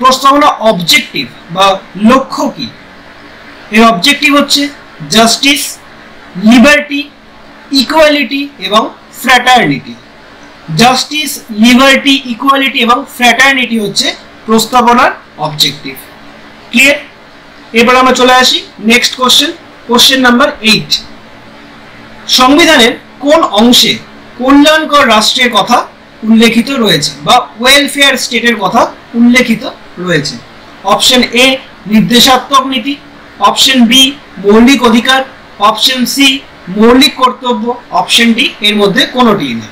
প্রস্তাবনা অবজেক্টিভ বা লক্ষ্য কি? এর অবজেক্টিভ হচ্ছে জাস্টিস, লিবার্টি, ইকুয়ালিটি এবং ফ্র্যাটার্নিটি। জাস্টিস, লিবার্টি, ইকুয়ালিটি এবং ফ্র্যাটার্নিটি হচ্ছে প্রস্তাবনার অবজেক্টিভ। ক্লিয়ার? এবার আমরা চলে আসি নেক্সট কোশ্চেন। কোশ্চেন নাম্বার 8, সংবিধানের কোন অংশে কল্যাণকর রাষ্ট্রের কথা উল্লেখিত রয়েছে বা ওয়েলফেয়ার স্টেটের কথা উল্লেখিত রয়েছে? অপশন এ নির্দেশাত্মক নীতি, অপশন বি মৌলিক অধিকার, অপশন সি মৌলিক কর্তব্য, অপশন ডি এর মধ্যে কোনোটিই না।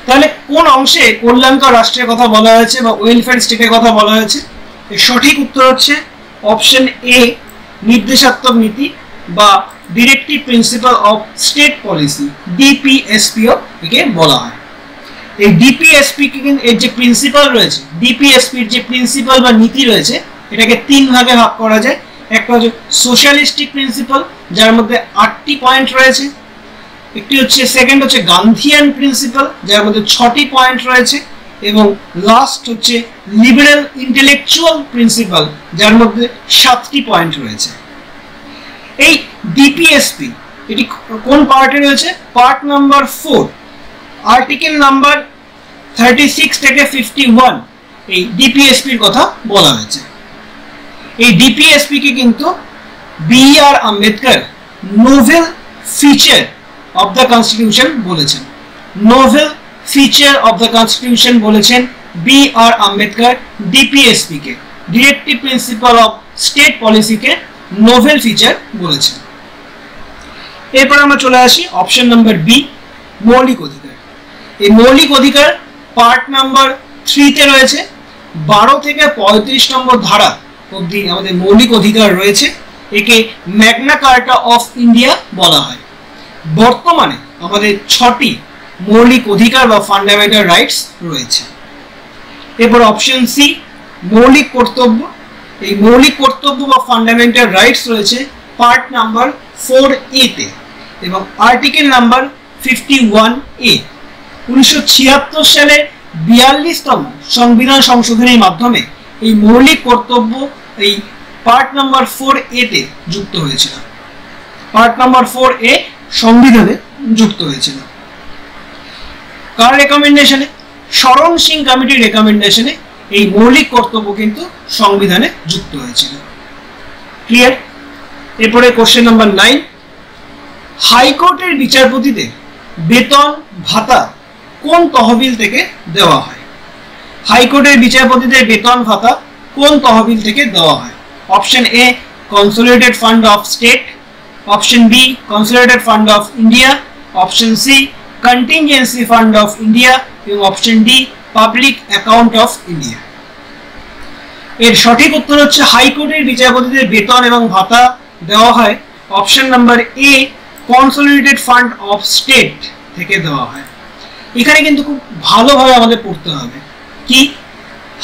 তাহলে কোন অংশে কল্যাণকর রাষ্ট্রের কথা বলা হয়েছে বা ওয়েলফেয়ার স্টেটের কথা বলা হয়েছে? এর সঠিক উত্তর হচ্ছে অপশন এ নির্দেশাত্মক নীতি বা directive principle of state policy, ডিপিএসপিও একে বলা হয়। এই ডিপিএসপি এর যে প্রিন্সিপাল রয়েছে, ডিপিএসপির যে প্রিন্সিপাল বা নীতি রয়েছে এটাকে তিন ভাগে ভাগ করা যায়। একটা হচ্ছে সোশ্যালিস্টিক প্রিন্সিপাল যার মধ্যে 8টি পয়েন্ট রয়েছে, একটি হচ্ছে সেকেন্ড হচ্ছে গান্ধিয়ান প্রিন্সিপাল যার মধ্যে 6টি পয়েন্ট রয়েছে এবং লাস্ট হচ্ছে লিবারেল ইন্টেলেকচুয়াল প্রিন্সিপাল যার মধ্যে 7টি পয়েন্ট রয়েছে। এই ডিপিএসপি এটি কোন পার্টে রয়েছে? পার্ট নাম্বার 4, আর্টিকেল নাম্বার 36 থেকে 51 এই ডিপিএসপির কথা বলা হয়েছে। এই ডিপিএসপি কে কিন্তু B R. Ambedkar novel feature of the constitution বলেছেন। Novel feature of the constitution বলেছেন বি.আর. আম্বেদকর ডিপিএসপি কে, directive principle of state policy কে নোভেল ফিচার বলেছেন। এরপর আমরা চলে আসি অপশন নাম্বার বি মৌলিক অধিকার। এই মৌলিক অধিকার পার্ট নাম্বার 3 তে রয়েছে 12 থেকে 35 নম্বর ধারা অবধি আমাদের মৌলিক অধিকার রয়েছে, একে ম্যাগনা কার্টা অফ ইন্ডিয়া বলা হয়। বর্তমানে আমাদের 6টি মৌলিক অধিকার বা ফান্ডামেন্টাল রাইটস রয়েছে। এরপর অপশন সি মৌলিক কর্তব্য। এই মৌলিক কর্তব্য বা ফান্ডামেন্টাল রাইটস রয়েছে পার্ট নাম্বার 4A তে এবং আর্টিকেল নাম্বার 51A। 1976 সালে 42তম সংবিধান সংশোধনের মাধ্যমে এই মৌলিক কর্তব্য এই পার্ট নাম্বার 4A তে যুক্ত হয়েছিল। পার্ট নাম্বার 4A সংবিধানে যুক্ত হয়েছিল। কার রেকমেন্ডেশনে? শরণ সিং কমিটির রেকমেন্ডেশনে এই মৌলিক কর্তব্য কিন্তু সংবিধানে যুক্ত হয়েছিল। ক্লিয়ার? এরপরে কোশ্চেন নাম্বার 9, হাইকোর্টের বিচারপতিদের বেতন ভাতা কোন তহবিল থেকে দেওয়া হয়? হাইকোর্টের বিচারপতিদের বেতন ভাতা কোন তহবিল থেকে দেওয়া হয়? Option A consolidated fund of state, option B consolidated fund of India, option C contingency fund of India এবং option D public account of India. এর সঠিক উত্তর হচ্ছে হাইকোর্টের বিচারপতিদের বেতন এবং ভাতা দেওয়া হয় option number A consolidated fund of state থেকে দেওয়া হয়। এখানে কিন্তু খুব ভালোভাবে আমাদের পড়তে হবে কি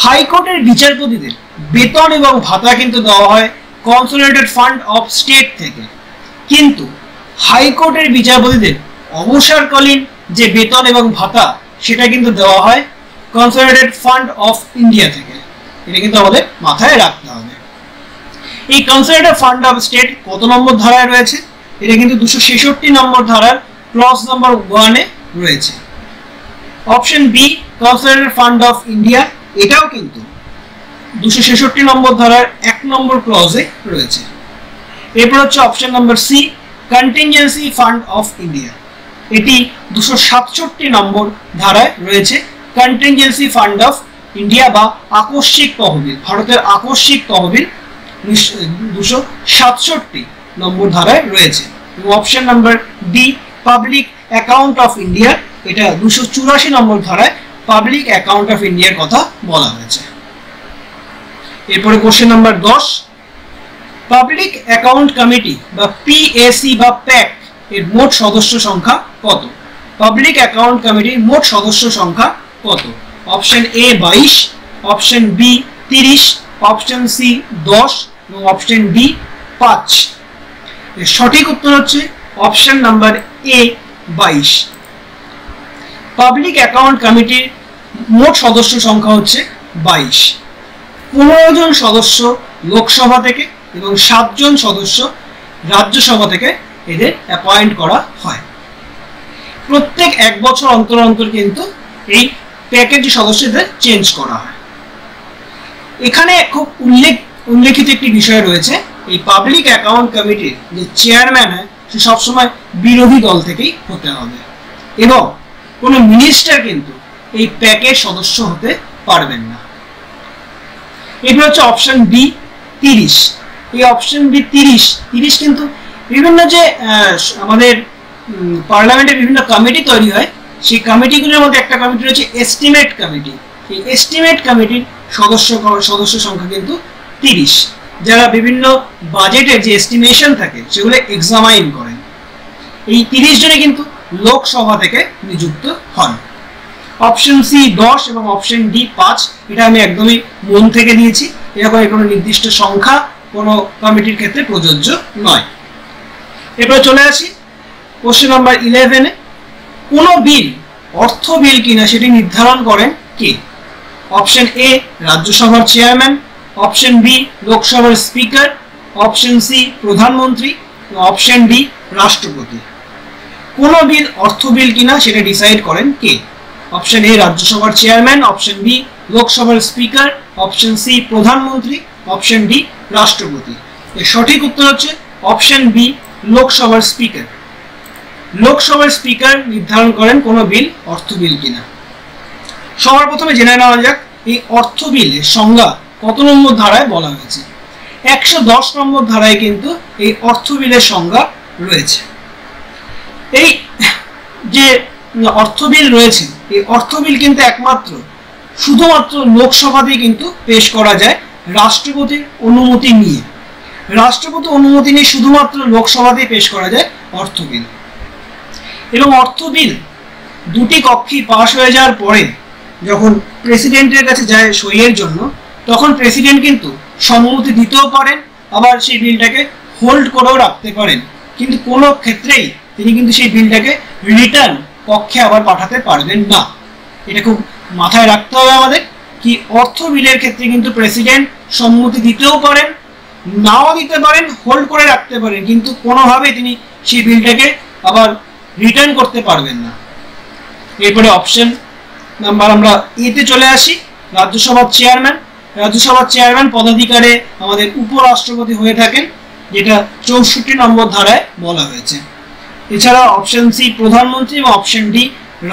হাইকোর্টের বিচারপতিদের বেতন এবং ভাতা কিন্তু দেওয়া হয় কনসোলিডেটেড ফান্ড অফ স্টেট থেকে, কিন্তু হাইকোর্টের বিচারপতিদের অবসরকালীন যে বেতন এবং ভাতা সেটা কিন্তু দেওয়া হয় কনসোলিডেটেড ফান্ড অফ ইন্ডিয়া থেকে। এটা কিন্তু আমাদের মাথায় রাখতে হবে। এই কনসোলিডেটেড ফান্ড অফ স্টেট কত নম্বর ধারায় রয়েছে? এটা কিন্তু 266 নম্বর ধারার ক্লজ নাম্বার 1 এ রয়েছে। Option B consolidated fund of India, এটাও কিন্তু 266 নম্বর ধারার 1 নম্বর ক্লজে রয়েছে। এরপর হচ্ছে option number C contingency fund of India, এটি 267 নম্বর ধারায় রয়েছে। কন্টিনজেন্সি ফান্ড অফ ইন্ডিয়া বা আকস্মিক তহবিল, ভারতের আকস্মিক তহবিল 267 নম্বর ধারায় রয়েছে। এবং option number D public account of India, এটা 284 নম্বর ধারায় পাবলিক অ্যাকাউন্ট অফ ইন্ডিয়ার কথা বলা হয়েছে। এরপরে question number 10, public account committee বা পিএসি বা প্যাক এর মোট সদস্য সংখ্যা কত? পাবলিক অ্যাকাউন্ট কমিটির মোট সদস্য সংখ্যা কত? Option A 22, option B 30, option C 10 এবং অপশন ডি 5। এর সঠিক উত্তর হচ্ছে option number A 22। Public account কমিটির মোট সদস্য সংখ্যা হচ্ছে 22। 15 জন সদস্য লোকসভা থেকে এবং 7 জন সদস্য রাজ্যসভা থেকে এদের অ্যাপয়েন্ট করা হয়। প্রত্যেক 1 বছর অন্তর অন্তর কিন্তু এই প্যাকেজ সদস্যদের চেঞ্জ করা হয়। এখানে খুব উল্লেখিত একটি বিষয় রয়েছে, এই পাবলিক অ্যাকাউন্ট কমিটির যে চেয়ারম্যান হয় সে সবসময় বিরোধী দল থেকেই হতে হবে এবং কোনো মিনিস্টার কিন্তু এই প্যাকেজ সদস্য হতে পারবেন না। এটি হচ্ছে অপশন বি 30। এই অপশন বি 30 কিন্তু বিভিন্ন যে আমাদের পার্লামেন্টের বিভিন্ন কমিটি তৈরি হয় সেই কমিটিগুলোর মধ্যে একটা কমিটি রয়েছে এস্টিমেট কমিটি। এই এস্টিমেট কমিটির সদস্য সংখ্যা কিন্তু 30, যারা বিভিন্ন বাজেটের যে এস্টিমেশন থাকে সেগুলো এক্সামাইন করেন। এই 30 জনে কিন্তু লোকসভা থেকে নিযুক্ত হন। অপশন সি 10 এবং অপশন ডি 5, এটা আমি একদমই মন থেকে দিয়েছি, এরকম কোনো নির্দিষ্ট সংখ্যা কোনো কমিটির ক্ষেত্রে প্রযোজ্য নয়। এরপর চলে আসি কোশ্চেন নাম্বার 11-এ, কোন বিল অর্থ বিল কিনা সেটি নির্ধারণ করেন কে? অপশন এ রাজ্যসভার চেয়ারম্যান, অপশন বি লোকসভার স্পিকার, অপশন সি প্রধানমন্ত্রী, অপশন ডি রাষ্ট্রপতি। কোন বিল অর্থ বিল কিনা সেটা ডিসাইড করেন কে? অপশন এ রাজ্যসভার চেয়ারম্যান, অপশন বি লোকসভার স্পিকার, অপশন সি প্রধানমন্ত্রী, অপশন ডি রাষ্ট্রপতি। এর সঠিক উত্তর হচ্ছে অপশন বি লোকসভার স্পিকার। লোকসভার স্পিকার নির্ধারণ করেন কোন বিল অর্থ বিল কিনা। সবার প্রথমে জেনে নেওয়া যাক এই অর্থ বিলের সংজ্ঞা কত নম্বর ধারায় বলা হয়েছে। 110 নম্বর ধারায় কিন্তু এই অর্থ বিলের সংজ্ঞা রয়েছে। এই যে অর্থ বিল রয়েছে এই অর্থ বিল কিন্তু শুধুমাত্র লোকসভাতেই কিন্তু পেশ করা যায়, রাষ্ট্রপতির অনুমতি নিয়ে। রাষ্ট্রপতি অনুমতি নিয়ে শুধুমাত্র লোকসভাতেই পেশ করা যায় অর্থ বিল। এবং অর্থ বিল দুটি কক্ষেই পাশ হয়ে যাওয়ার পরে যখন প্রেসিডেন্টের কাছে যায় সইয়ের জন্য, তখন প্রেসিডেন্ট কিন্তু সম্মতি দিতেও পারেন, আবার সেই বিলটাকে হোল্ড করেও রাখতে পারেন, কিন্তু কোনো ক্ষেত্রেই তিনি কিন্তু সেই বিলটাকে রিটার্ন কক্ষে আবার পাঠাতে পারবেন না। এটা খুব মাথায় রাখতে হবে আমাদের, কি অর্থ বিলের ক্ষেত্রে কিন্তু প্রেসিডেন্ট সম্মতি দিতেও পারেন, নাও দিতে পারেন, হোল্ড করে রাখতে পারেন, কিন্তু কোনোভাবেই তিনি সেই বিলটাকে আবার রিটার্ন করতে পারবেন না। এরপরে অপশন নাম্বার আমরা এতে চলে আসি, রাজ্যসভার চেয়ারম্যান। রাজ্যসভার চেয়ারম্যান পদাধিকারে আমাদের উপরাষ্ট্রপতি হয়ে থাকেন, যেটা 64 নম্বর ধারায় বলা হয়েছে। এছাড়া অপশন সি প্রধানমন্ত্রী এবং অপশন ডি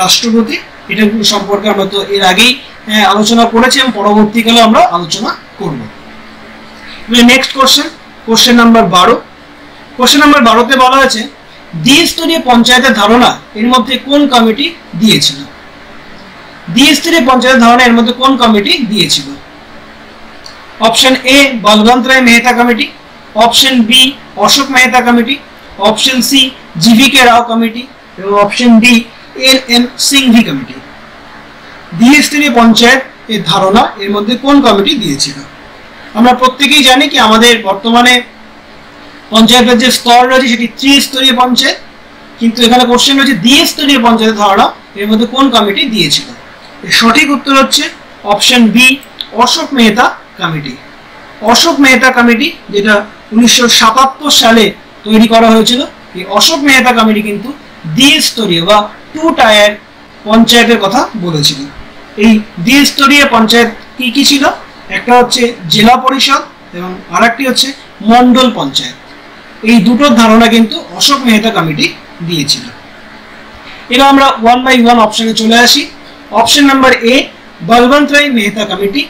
রাষ্ট্রপতি। এটা সম্পর্কে আমরা তো এর আগেই আলোচনা করেছি এবং পরবর্তীকালে আমরা আলোচনা করব। Next question number 12। Question number 12তে বলা হয়েছে দ্বিস্তরীয় পঞ্চায়েতের ধারণা এর মধ্যে কোন কমিটি দিয়েছিল? দ্বিস্তরীয় পঞ্চায়েতের ধারণা এর মধ্যে কোন কমিটি দিয়েছিল? Option A Balwant Rai Mehta committee, option B Ashok Mehta committee, option C GVK Rao committee এবং option D L M. Singhvi committee. দ্বিস্তরীয় পঞ্চায়েত এর ধারণা এর মধ্যে কোন কমিটি দিয়েছিল? আমরা প্রত্যেকেই জানি কি আমাদের বর্তমানে পঞ্চায়েতের যে স্তর রয়েছে সেটি ত্রিস্তরীয় পঞ্চায়েত, কিন্তু এখানে কোশ্চেন রয়েছে দ্বিস্তরীয় পঞ্চায়েতের ধারণা এর মধ্যে কোন কমিটি দিয়েছিল? এর সঠিক উত্তর হচ্ছে option B Ashok Mehta committee. Ashok Mehta committee, যেটা 1977 সালে তৈরি করা হয়েছিল, এই অশোক মেহতা কমিটি কিন্তু দ্বিস্তরীয় বা 2 টায়ার পঞ্চায়েতের কথা বলেছিল। এই দ্বিস্তরীয় পঞ্চায়েত কি কি ছিল? একটা হচ্ছে জেলা পরিষদ এবং আরেকটি হচ্ছে মন্ডল পঞ্চায়েত। এই দুটোর ধারণা কিন্তু অশোক মেহতা কমিটি দিয়েছিল। এবার আমরা 1 বাই 1 অপশনে চলে আসি। Option number A Balwant Rai Mehta committee.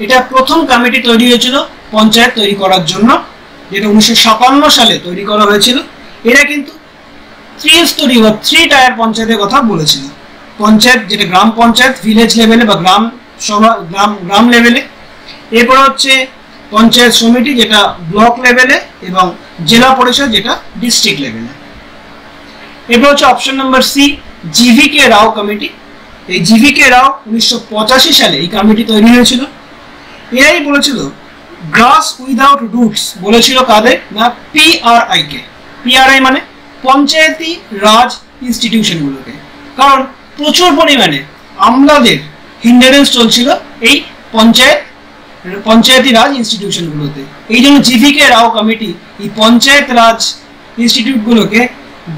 এটা প্রথম কমিটি তৈরি হয়েছিল পঞ্চায়েত তৈরি করার জন্য, যেটা 1957 সালে তৈরি করা হয়েছিল। এরা কিন্তু ত্রিস্তরীয় বা 3 টায়ার পঞ্চায়েতের কথা বলেছিল। পঞ্চায়েত যেটা গ্রাম পঞ্চায়েত ভিলেজ লেভেলে বা গ্রাম সভা গ্রাম লেভেলে, এরপর হচ্ছে পঞ্চায়েত সমিতি যেটা ব্লক লেভেলে এবং জেলা পরিষদ যেটা ডিস্ট্রিক্ট লেভেলে। এরপর হচ্ছে option number C GVK Rao committee. এই জিভিকে রাও 1985 সালে এই কমিটি তৈরি হয়েছিল। এরাই বলেছিল গ্রাস উইদাউট রুটস, বলেছিল কাদের না পিআরআই কে। পিআরআই মানে পঞ্চায়েতি রাজ ইনস্টিটিউশনগুলোকে, কারণ প্রচুর পরিমাণে আমলাদের হিন্ডারেন্স চলছিল এই পঞ্চায়েতি রাজ ইনস্টিটিউশনগুলোতে। এই জন্য জিভিকে রাও কমিটি এই পঞ্চায়েত রাজ ইনস্টিটিউটগুলোকে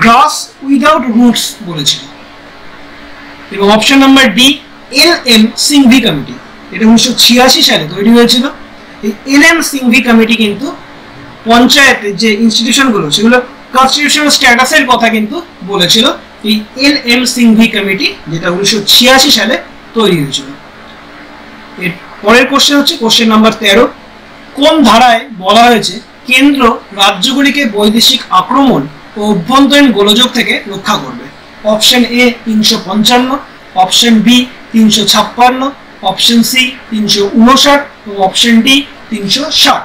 গ্রাস উইদাউট রুটস বলেছিল। এবং option number D L M. Singhvi committee, এটা 1986 সালে তৈরি হয়েছিল। এই এল.এম. সিংভি কমিটি কিন্তু পঞ্চায়েতের যে ইনস্টিটিউশনগুলো সেগুলো কনস্টিটিউশনাল স্ট্যাটাসের কথা কিন্তু বলেছিল এই এল.এম. সিংভি কমিটি, যেটা 1986 সালে তৈরি হয়েছিল। এর পরের কোশ্চেন হচ্ছে কোশ্চেন নাম্বার 13। কোন ধারায় বলা হয়েছে কেন্দ্র রাজ্যগুলিকে বৈদেশিক আক্রমণ ও অভ্যন্তরীণ গোলযোগ থেকে রক্ষা করবে? Option A 355, option B 356, option C 359 এবং অপশন ডি 360।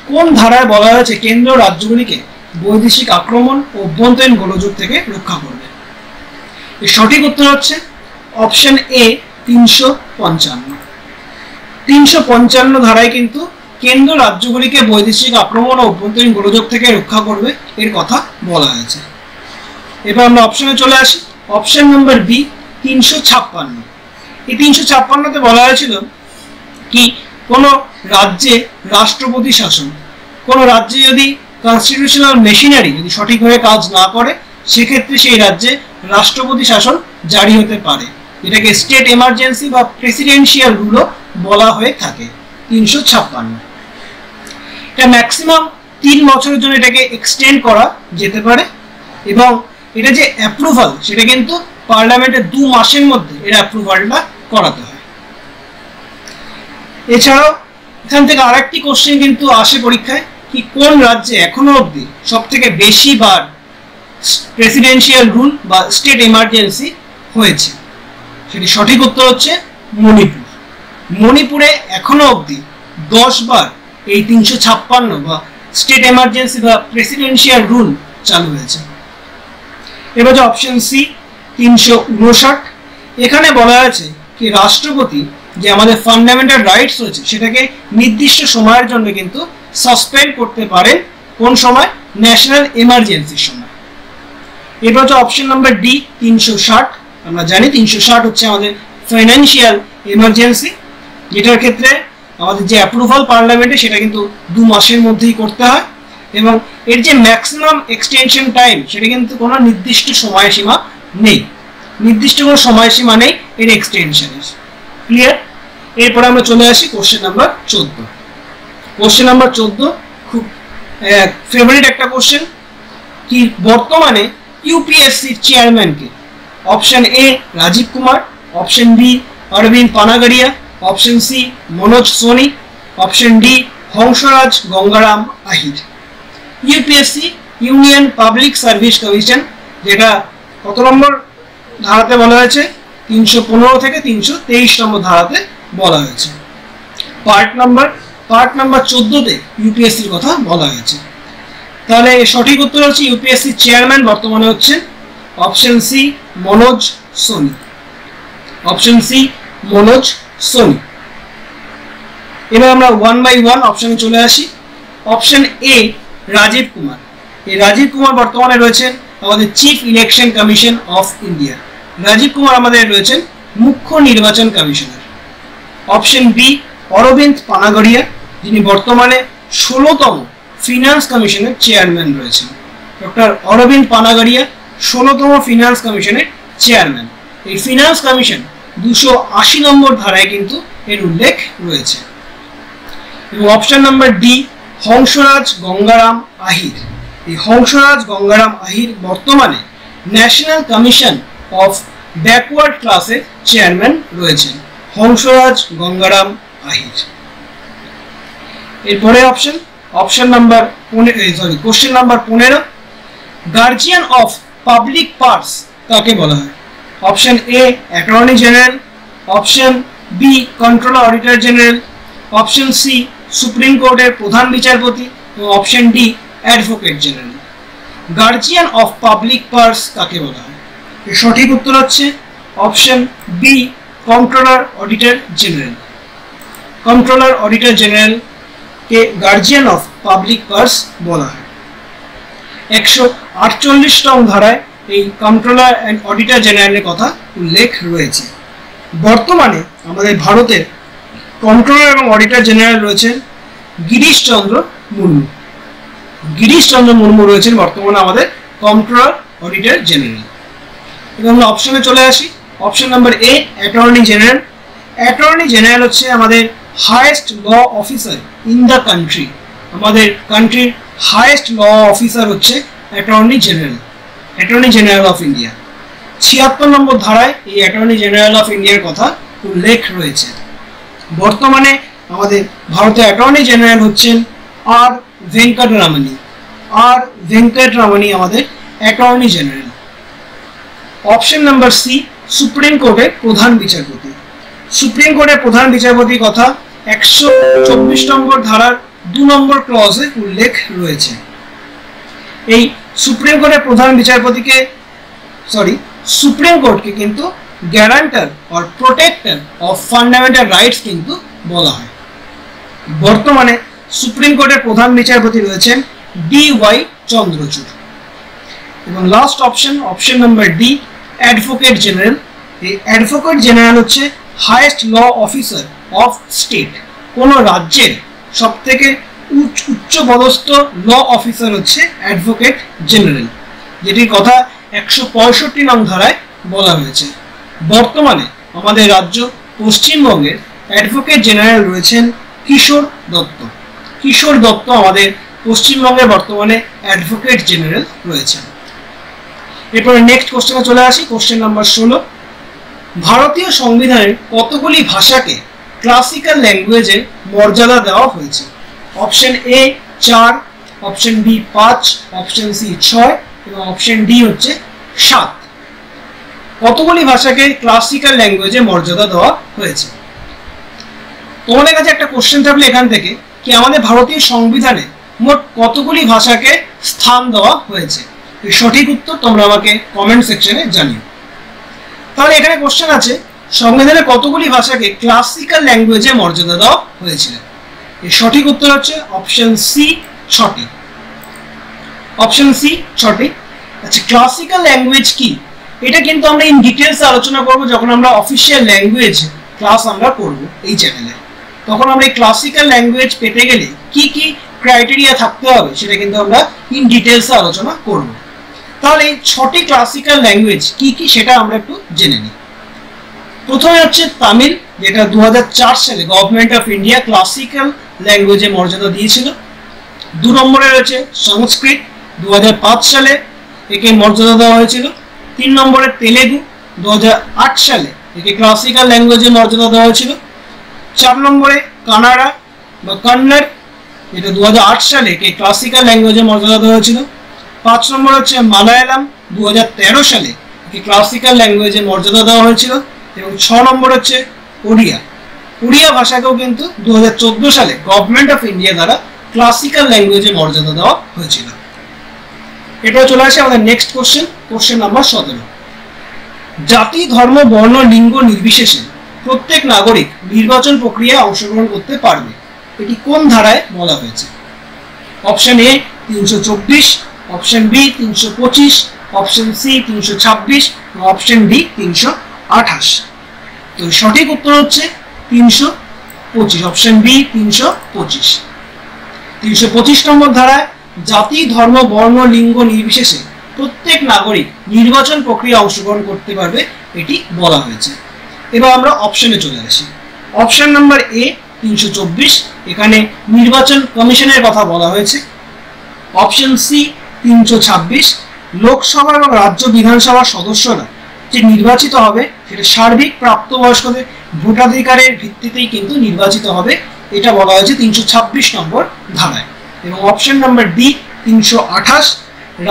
কোন ধারায় বলা হয়েছে কেন্দ্র রাজ্যগুলিকে বৈদেশিক আক্রমণ ও অভ্যন্তরীণ গোলযোগ থেকে রক্ষা করবে? এর সঠিক উত্তর হচ্ছে অপশন এ 355। 355 ধারায় কিন্তু কেন্দ্র রাজ্যগুলিকে বৈদেশিক আক্রমণ ও অভ্যন্তরীণ গোলযোগ থেকে রক্ষা করবে এর কথা বলা হয়েছে। এবার আমরা অপশনে চলে আসি। Option number B 356। এই 356তে বলা হয়েছিল কি কোন রাজ্যে রাষ্ট্রপতি শাসন, কোন রাজ্যে যদি কনস্টিটিউশনাল মেশিনারি যদি সঠিকভাবে কাজ না করে সেক্ষেত্রে সেই রাজ্যে রাষ্ট্রপতি শাসন জারি হতে পারে, এটাকে স্টেট এমার্জেন্সি বা প্রেসিডেন্সিয়াল রুলও বলা হয়ে থাকে। 356 এটা ম্যাক্সিমাম 3 বছরের জন্য এটাকে এক্সটেন্ড করা যেতে পারে এবং এটা যে অ্যাপ্রুভাল সেটা কিন্তু পার্লামেন্টের 2 মাসের মধ্যে এর অ্যাপ্রুভালটা করাতে হয়। এছাড়াও এখান থেকে আরেকটি কোশ্চেন কিন্তু আসে পরীক্ষায়, কি কোন রাজ্যে এখনো অবধি সব থেকে বেশি বার প্রেসিডেন্সিয়াল রুল বা স্টেট এমার্জেন্সি হয়েছে? সেটি সঠিক উত্তর হচ্ছে মণিপুর। মণিপুরে এখনো অবধি 10 বার এই 356 বা স্টেট এমার্জেন্সি বা প্রেসিডেন্সিয়াল রুল চালু হয়েছে। এবার যে অপশন সি 359, এখানে বলা আছে কি রাষ্ট্রপতি যে আমাদের ফান্ডামেন্টাল রাইটস রয়েছে সেটাকে নির্দিষ্ট সময়ের জন্য কিন্তু সাসপেন্ড করতে পারেন, কোন সময়? ন্যাশনাল এমার্জেন্সির সময়। এবার হচ্ছে অপশন নাম্বার ডি 360, আমরা জানি 360 হচ্ছে আমাদের ফাইন্যান্সিয়াল এমার্জেন্সি, যেটার ক্ষেত্রে আমাদের যে অ্যাপ্রুভাল পার্লামেন্টে সেটা কিন্তু 2 মাসের মধ্যেই করতে হয়, এবং এর যে ম্যাক্সিমাম এক্সটেনশন টাইম সেটা কিন্তু কোনো নির্দিষ্ট সময়সীমা নেই, নির্দিষ্ট কোনো সময়সীমা নেই এর এক্সটেনশনের। ক্লিয়ার? এরপরে আমরা চলে আসি কোশ্চেন নাম্বার 14। কোশ্চেন নাম্বার 14 খুব ফেভারিট একটা কোশ্চেন, কি বর্তমানে ইউপিএসসির চেয়ারম্যানকে? Option A Rajiv Kumar, option B Arvind Panagariya, option C Manoj Soni, option D Hansraj Gangaram Ahir. UPSC union public service commission, যেটা কত নম্বর ধারাতে বলা হয়েছে? 315 থেকে 323 নম্বর ধারাতে বলা হয়েছে। পার্ট নাম্বার 14তে ইউপিএসসির কথা বলা হয়েছে। তাহলে সঠিক উত্তর হচ্ছে ইউপিএসসি চেয়ারম্যান বর্তমানে হচ্ছে option C Manoj Soni, option C Manoj Soni. এবার আমরা 1 বাই 1 অপশনে চলে আসি। অপশন এ রাজীব কুমার, এই রাজীব কুমার বর্তমানে রয়েছেন আমাদের chief election commission of India. Rajiv Kumar আমাদের রয়েছেন মুখ্য নির্বাচন কমিশনার। অপশন বি অরবিন্দ পানাগড়িয়া, যিনি বর্তমানে 16তম ফিনান্স কমিশনের চেয়ারম্যান রয়েছেন। ডক্টর অরবিন্দ পানাগড়িয়া 16তম ফিনান্স কমিশনের চেয়ারম্যান। এই ফিনান্স কমিশন 280 নম্বর ধারায় কিন্তু এর উল্লেখ রয়েছে। এবং option number D Hansraj Gangaram Ahir, এই হংসরাজ গঙ্গারাম আহির বর্তমানে ন্যাশনাল কমিশন অফ ব্যাকওয়ার্ড ক্লাসের চেয়ারম্যান রয়েছেন, হংসরাজ গঙ্গারাম আহির। এরপরে option number question number 15, guardian of public purse কাকে বলা হয়? Option A attorney general, option B controller auditor general, option C supreme কোর্টের প্রধান বিচারপতি এবং option D advocate general. Guardian of public purse কাকে বলা হয়? এর সঠিক উত্তর হচ্ছে option B controller auditor general. Controller auditor general কে গার্জিয়ান অফ পাবলিক পার্স বলা হয়। 148 ধারায় এই কন্ট্রোলার অ্যান্ড অডিটর জেনারেলের কথা উল্লেখ রয়েছে। বর্তমানে আমাদের ভারতের কন্ট্রোলার এবং অডিটর জেনারেল রয়েছেন গিরিশ চন্দ্র মুর্মু। গিরিশ চন্দ্র মুর্মু রয়েছেন বর্তমানে আমাদের কন্ট্রোলার অডিটর জেনারেল। এবং আমরা অপশনে চলে আসি। Option number A attorney general. Attorney general হচ্ছে আমাদের highest law officer in the country. আমাদের কান্ট্রির হাইয়েস্ট ল অফিসার হচ্ছে attorney general, attorney general of India. 76 number ধারায় এই অ্যাটর্নি জেনারেল অফ ইন্ডিয়ার কথা উল্লেখ রয়েছে। বর্তমানে আমাদের ভারতের অ্যাটর্নি জেনারেল হচ্ছেন আর ভেঙ্কটরামনি। আর ভেঙ্কটরামনি আমাদের attorney general. Option number C supreme কোর্টের প্রধান বিচারপতি। সুপ্রিম কোর্টের প্রধান বিচারপতির কথা 124 নম্বর ধারার 2 নম্বর ক্লজে উল্লেখ রয়েছে। এই সুপ্রিম কোর্টের প্রধান বিচারপতিকে সুপ্রিম কোর্টকে কিন্তু guarantor or protector of fundamental rights কিন্তু বলা হয়। বর্তমানে সুপ্রিম কোর্টের প্রধান বিচারপতি রয়েছেন DY চন্দ্রচূড়। এবং last option number D advocate general. এই অ্যাডভোকেট জেনারেল হচ্ছে highest law officer of state. কোনো রাজ্যের সবথেকে উচ্চ পদস্থ ল অফিসার হচ্ছে অ্যাডভোকেট জেনারেল, যেটির কথা 165 নং ধারায় বলা হয়েছে। বর্তমানে আমাদের রাজ্য পশ্চিমবঙ্গের অ্যাডভোকেট জেনারেল রয়েছেন কিশোর দত্ত। কিশোর দত্ত আমাদের পশ্চিমবঙ্গের বর্তমানে অ্যাডভোকেট জেনারেল রয়েছেন। এরপরে নেক্সট কোশ্চেনে চলে আসি। কোশ্চেন নাম্বার 16, ভারতীয় সংবিধানের কতগুলি ভাষাকে ক্লাসিক্যাল ল্যাঙ্গুয়েজে মর্যাদা দেওয়া হয়েছে? Option A 4, option B 5, option C 6 এবং অপশন ডি হচ্ছে 7। কতগুলি ভাষাকে ক্লাসিক্যাল ল্যাঙ্গুয়েজে মর্যাদা দেওয়া হয়েছে? তোমাদের কাছে একটা কোশ্চেন থাকলে এখান থেকে কি আমাদের ভারতীয় সংবিধানে মোট কতগুলি ভাষাকে স্থান দেওয়া হয়েছে? এর সঠিক উত্তর তোমরা আমাকে কমেন্ট সেকশনে জানিও। তাহলে এখানে কোশ্চেন আছে, সংবিধানে কতগুলি ভাষাকে ক্লাসিক্যাল ল্যাঙ্গুয়েজে মর্যাদা দেওয়া হয়েছিল? এর সঠিক উত্তর হচ্ছে অপশন সি 6টি। অপশন সি 6টি। আচ্ছা, ক্লাসিক্যাল ল্যাঙ্গুয়েজ কি? এটা কিন্তু আমরা ইন ডিটেলস আলোচনা করব যখন আমরা অফিসিয়াল ল্যাঙ্গুয়েজ ক্লাস আমরা করব এই চ্যানেলে। তখন আমরা এই ক্লাসিক্যাল ল্যাঙ্গুয়েজ পেতে গেলে কি কি ক্রাইটেরিয়া থাকতে হবে সেটা কিন্তু আমরা ইন ডিটেলস আলোচনা করব। তাহলে এই 6টি ক্লাসিক্যাল ল্যাঙ্গুয়েজ কি কি সেটা আমরা একটু জেনে নিই। প্রথমে হচ্ছে তামিল, যেটা 2004 সালে গভর্নমেন্ট অফ ইন্ডিয়া ক্লাসিক্যাল ল্যাঙ্গুয়েজে মর্যাদা দিয়েছিল। 2 নম্বরে রয়েছে সংস্কৃত, 2005 সালে একে মর্যাদা দেওয়া হয়েছিল। 3 নম্বরে তেলেগু, 2008 সালে একে ক্লাসিক্যাল ল্যাঙ্গুয়েজে মর্যাদা দেওয়া হয়েছিল। 4 নম্বরে কানাডা বা কন্নড়, যেটা 2008 সালে একে ক্লাসিক্যাল ল্যাঙ্গুয়েজে মর্যাদা দেওয়া হয়েছিল। 5 নম্বর হচ্ছে মালায়ালাম, 2013 সালে একে ক্লাসিক্যাল ল্যাঙ্গুয়েজে মর্যাদা দেওয়া হয়েছিল। এবং 6 নম্বর হচ্ছে ওড়িয়া। ওড়িয়া ভাষাকেও কিন্তু 2014 সালে গভর্নমেন্ট অফ ইন্ডিয়া দ্বারা ক্লাসিক্যাল ল্যাঙ্গুয়েজে মর্যাদা দেওয়া হয়েছিল। এটা চলে আসে আমাদের নেক্সট কোশ্চেন, কোশ্চেন নাম্বার 17। জাতি, ধর্ম, বর্ণ, লিঙ্গ নির্বিশেষে প্রত্যেক নাগরিক নির্বাচন প্রক্রিয়ায় অংশগ্রহণ করতে পারবে, এটি কোন ধারায় বলা হয়েছে? Option A 324, option B 325, option C 326, option D 328। তো সঠিক উত্তর হচ্ছে 325, অপশন বি 325। 325 নম্বর ধারায় জাতি, ধর্ম, বর্ণ, লিঙ্গ নির্বিশেষে প্রত্যেক নাগরিক নির্বাচন প্রক্রিয়া অংশগ্রহণ করতে পারবে এটি বলা হয়েছে। এবার আমরা অপশনে চলে আসি। অপশন নাম্বার এ 324, এখানে নির্বাচন কমিশনের কথা বলা হয়েছে। অপশন সি 326, লোকসভা এবং রাজ্য বিধানসভার সদস্যরা যে নির্বাচিত হবে সেটা সার্বিক প্রাপ্তবয়স্কদের ভোটাধিকারের ভিত্তিতেই কিন্তু নির্বাচিত হবে, এটা বলা হয়েছে 326 নম্বর ধারায়। এবং অপশন নাম্বার ডি 328,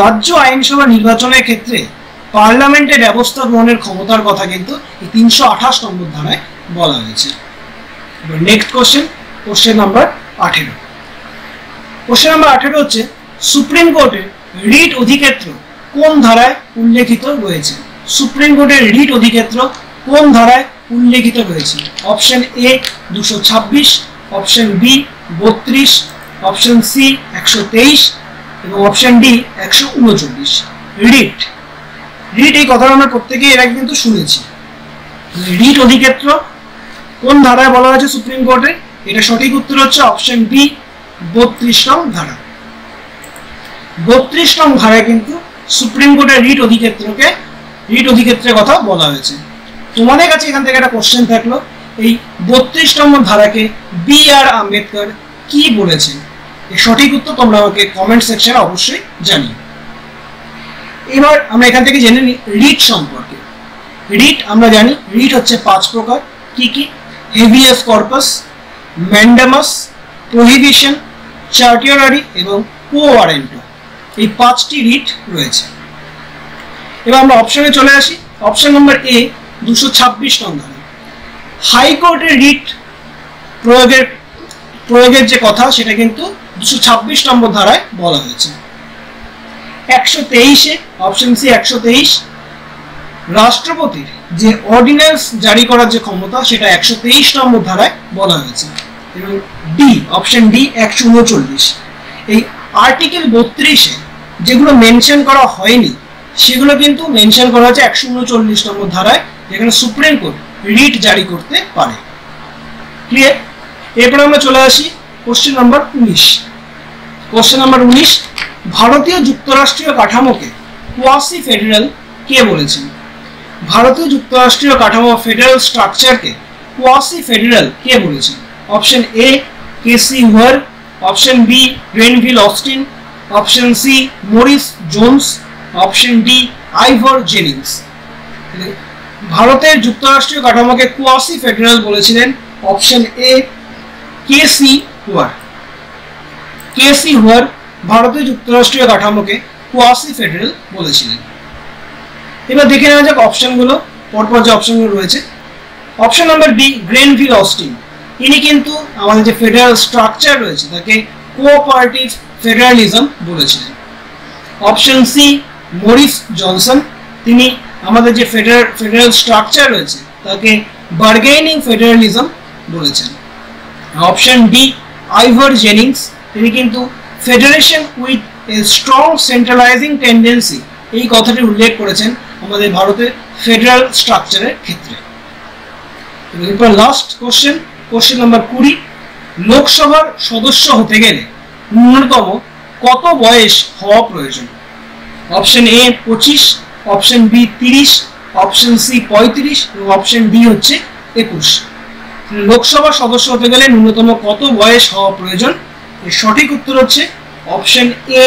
রাজ্য আইনসভা নির্বাচনের ক্ষেত্রে পার্লামেন্টের ব্যবস্থা গ্রহণের ক্ষমতার কথা কিন্তু এই 328 নম্বর ধারায় বলা হয়েছে। এবার next question, question number 18। Question number 18 হচ্ছে, সুপ্রিম কোর্টের রিট অধিক্ষেত্র কোন ধারায় উল্লেখিত রয়েছে? সুপ্রিম কোর্টের রিট অধিক্ষেত্র কোন ধারায় উল্লেখিত রয়েছে? Option A 226, option B 32, option C 123 এবং অপশন ডি 139। রিট, রিট এই কথাটা আমরা প্রত্যেকেই এর আগে কিন্তু শুনেছি। রিট অধিক্ষেত্র কোন ধারায় বলা হয়েছে সুপ্রিম কোর্টের? এটা সঠিক উত্তর হচ্ছে অপশন বি 32 নং ধারা। 32 নং ধারায় কিন্তু সুপ্রিম কোর্টের রিট অধিক্ষেত্রের কথা বলা হয়েছে। তোমাদের কাছে এখান থেকে একটা কোশ্চেন থাকলো, এই 32 নম্বর ধারাকে বি আর আম্বেদকর কি বলেছেন? এর সঠিক উত্তর তোমরা আমাকে কমেন্ট সেকশনে অবশ্যই জানিও। এবার আমরা এখান থেকে জেনে নিই রিট সম্পর্কে। রিট আমরা জানি, রিট হচ্ছে 5 প্রকার। কি কি? হেভিয়াস কর্পাস, ম্যান্ডামাস, প্রহিবিশন, চার্টিওরারি এবং কোয়ারেন্টো, এই 5টি রিট রয়েছে। এবার আমরা অপশনে চলে আসি। অপশন নম্বর এ 226 নং ধারা। হাইকোর্টের রিট প্রয়োগের যে কথা সেটা কিন্তু 226 নম্বর ধারায় বলা হয়েছে। 123-এ, অপশন সি 123, রাষ্ট্রপতির যে অর্ডিন্যান্স জারি করার যে ক্ষমতা সেটা 123 নম্বর ধারায় বলা হয়েছে। এবং ডি, অপশন ডি 139। এই আর্টিকেল 32-এ যেগুলো মেনশন করা হয়নি সেগুলো কিন্তু মেনশন করা হয়েছে 139 নম্বর ধারায়, যেখানে সুপ্রিম কোর্ট রিট জারি করতে পারে। ক্লিয়ার? এরপর আমরা চলে আসি কোশ্চেন নাম্বার 19। কোশ্চেন নাম্বার 19, ভারতীয় যুক্তরাষ্ট্রীয় কাঠামোকে কোয়াসি ফেডারেল কে বলেছেন? ভারতীয় যুক্তরাষ্ট্রীয় কাঠামো ফেডারেল স্ট্রাকচারকে কোয়াসি ফেডারেল কে বলেছেন? Option A K C Wheare, option B Granville Austin, option C Morris Jones, option D Ivor Jennings. ভারতের যুক্তরাষ্ট্রীয় কাঠামোকে কোয়াসি ফেডারেল বলেছিলেন option A K C Wheare. K C Wheare ভারতীয় যুক্তরাষ্ট্রীয় কাঠামোকে কোয়াসি ফেডারেল বলেছিলেন। এবার দেখে নেওয়া যাক অপশনগুলো, পরপর যে অপশনগুলো রয়েছে। Option number B Granville Austin, ইনি কিন্তু আমাদের যে ফেডারেল স্ট্রাকচার রয়েছে তাকে কোঅপারেটিভ ফেডারালিজম বলেছিলেন। অপশন সি মরিস জনসন, তিনি আমাদের যে ফেডারেল স্ট্রাকচার রয়েছে তাকে বার্গেনিং ফেডারালিজম বলেছেন। অপশন ডি আইভার জেনিংস, তিনি কিন্তু federation with a strong centralising tendency এই কথাটি উল্লেখ করেছেন আমাদের ভারতের ফেডারেল স্ট্রাকচারের ক্ষেত্রে। এরপর লাস্ট কোশ্চেন নাম্বার 20, লোকসভার সদস্য হতে গেলে ন্যূনতম কত বয়স হওয়া প্রয়োজন? Option A 25, option B 30, option C 35 এবং অপশন ডি হচ্ছে 21। লোকসভা সদস্য হতে গেলে ন্যূনতম কত বয়স হওয়া প্রয়োজন? এর সঠিক উত্তর হচ্ছে অপশন এ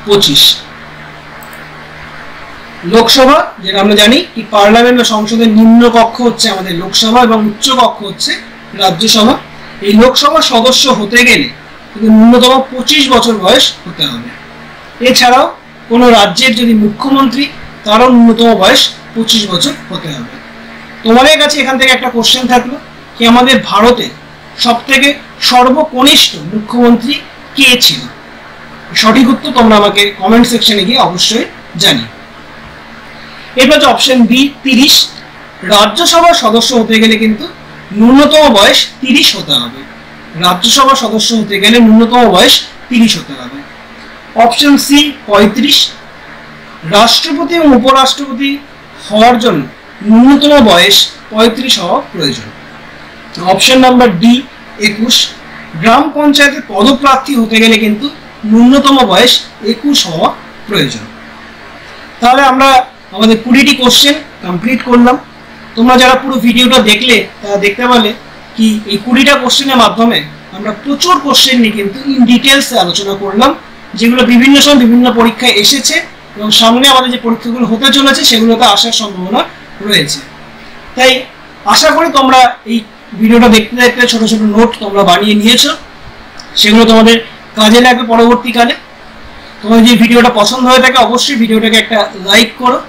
25। লোকসভা, যেটা আমরা জানি কি পার্লামেন্ট বা সংসদের নিম্ন কক্ষ হচ্ছে আমাদের লোকসভা এবং উচ্চ কক্ষ হচ্ছে রাজ্যসভা। এই লোকসভা সদস্য হতে গেলে কিন্তু ন্যূনতম 25 বছর বয়স হতে হবে। এছাড়াও কোনো রাজ্যের যদি মুখ্যমন্ত্রী, তারও ন্যূনতম বয়স 25 বছর হতে হবে। তোমাদের কাছে এখান থেকে একটা কোশ্চেন থাকলো কি আমাদের ভারতে সবথেকে সর্বকনিষ্ঠ মুখ্যমন্ত্রী কে ছিল? সঠিক উত্তর তোমরা আমাকে কমেন্ট সেকশনে গিয়ে অবশ্যই জানিও। এরপর হচ্ছে অপশন বি 30, রাজ্যসভার সদস্য হতে গেলে কিন্তু ন্যূনতম বয়স 30 হতে হবে। রাজ্যসভার সদস্য হতে গেলে ন্যূনতম বয়স 30 হতে হবে। অপশন সি 35, রাষ্ট্রপতি এবং উপরাষ্ট্রপতি হওয়ার জন্য ন্যূনতম বয়স 35 হওয়া প্রয়োজন। অপশন নাম্বার ডি 21, গ্রাম পঞ্চায়েতের পদপ্রার্থী হতে গেলে কিন্তু ন্যূনতম বয়স 21 হওয়া প্রয়োজন। তাহলে আমরা আমাদের 20টি কোশ্চেন কমপ্লিট করলাম। তোমরা যারা পুরো ভিডিওটা দেখলে তারা দেখতে পারলে কি এই 20টা কোশ্চেনের মাধ্যমে আমরা প্রচুর কোশ্চেন নিয়ে কিন্তু ইন ডিটেলসে আলোচনা করলাম, যেগুলো বিভিন্ন সময় বিভিন্ন পরীক্ষায় এসেছে এবং সামনে আমাদের যে পরীক্ষাগুলো হতে চলেছে সেগুলোতে আসার সম্ভাবনা রয়েছে। তাই আশা করি তোমরা এই ভিডিওটা দেখতে দেখতে ছোট ছোট নোট তোমরা বানিয়ে নিয়েছো, সেগুলো তোমাদের কাজে লাগবে পরবর্তীকালে। তোমার যে ভিডিওটা পছন্দ হয়ে থাকে অবশ্যই ভিডিওটাকে একটা লাইক করো,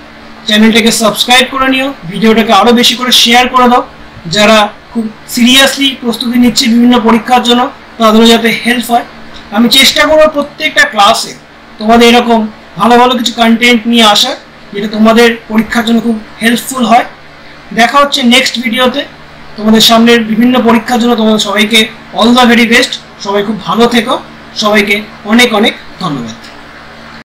চ্যানেলটাকে সাবস্ক্রাইব করে নিও, ভিডিওটাকে আরও বেশি করে শেয়ার করে দাও। যারা খুব সিরিয়াসলি প্রস্তুতি নিচ্ছে বিভিন্ন পরীক্ষার জন্য তাদেরও যাতে হেল্প হয়। আমি চেষ্টা করবো প্রত্যেকটা ক্লাসে তোমাদের এরকম ভালো ভালো কিছু কন্টেন্ট নিয়ে আসার, যেটা তোমাদের পরীক্ষার জন্য খুব হেল্পফুল হয়। দেখা হচ্ছে নেক্সট ভিডিওতে। তোমাদের সামনের বিভিন্ন পরীক্ষার জন্য তোমাদের সবাইকে অল দ্য ভেরি বেস্ট। সবাই খুব ভালো থেকো। সবাইকে অনেক অনেক ধন্যবাদ।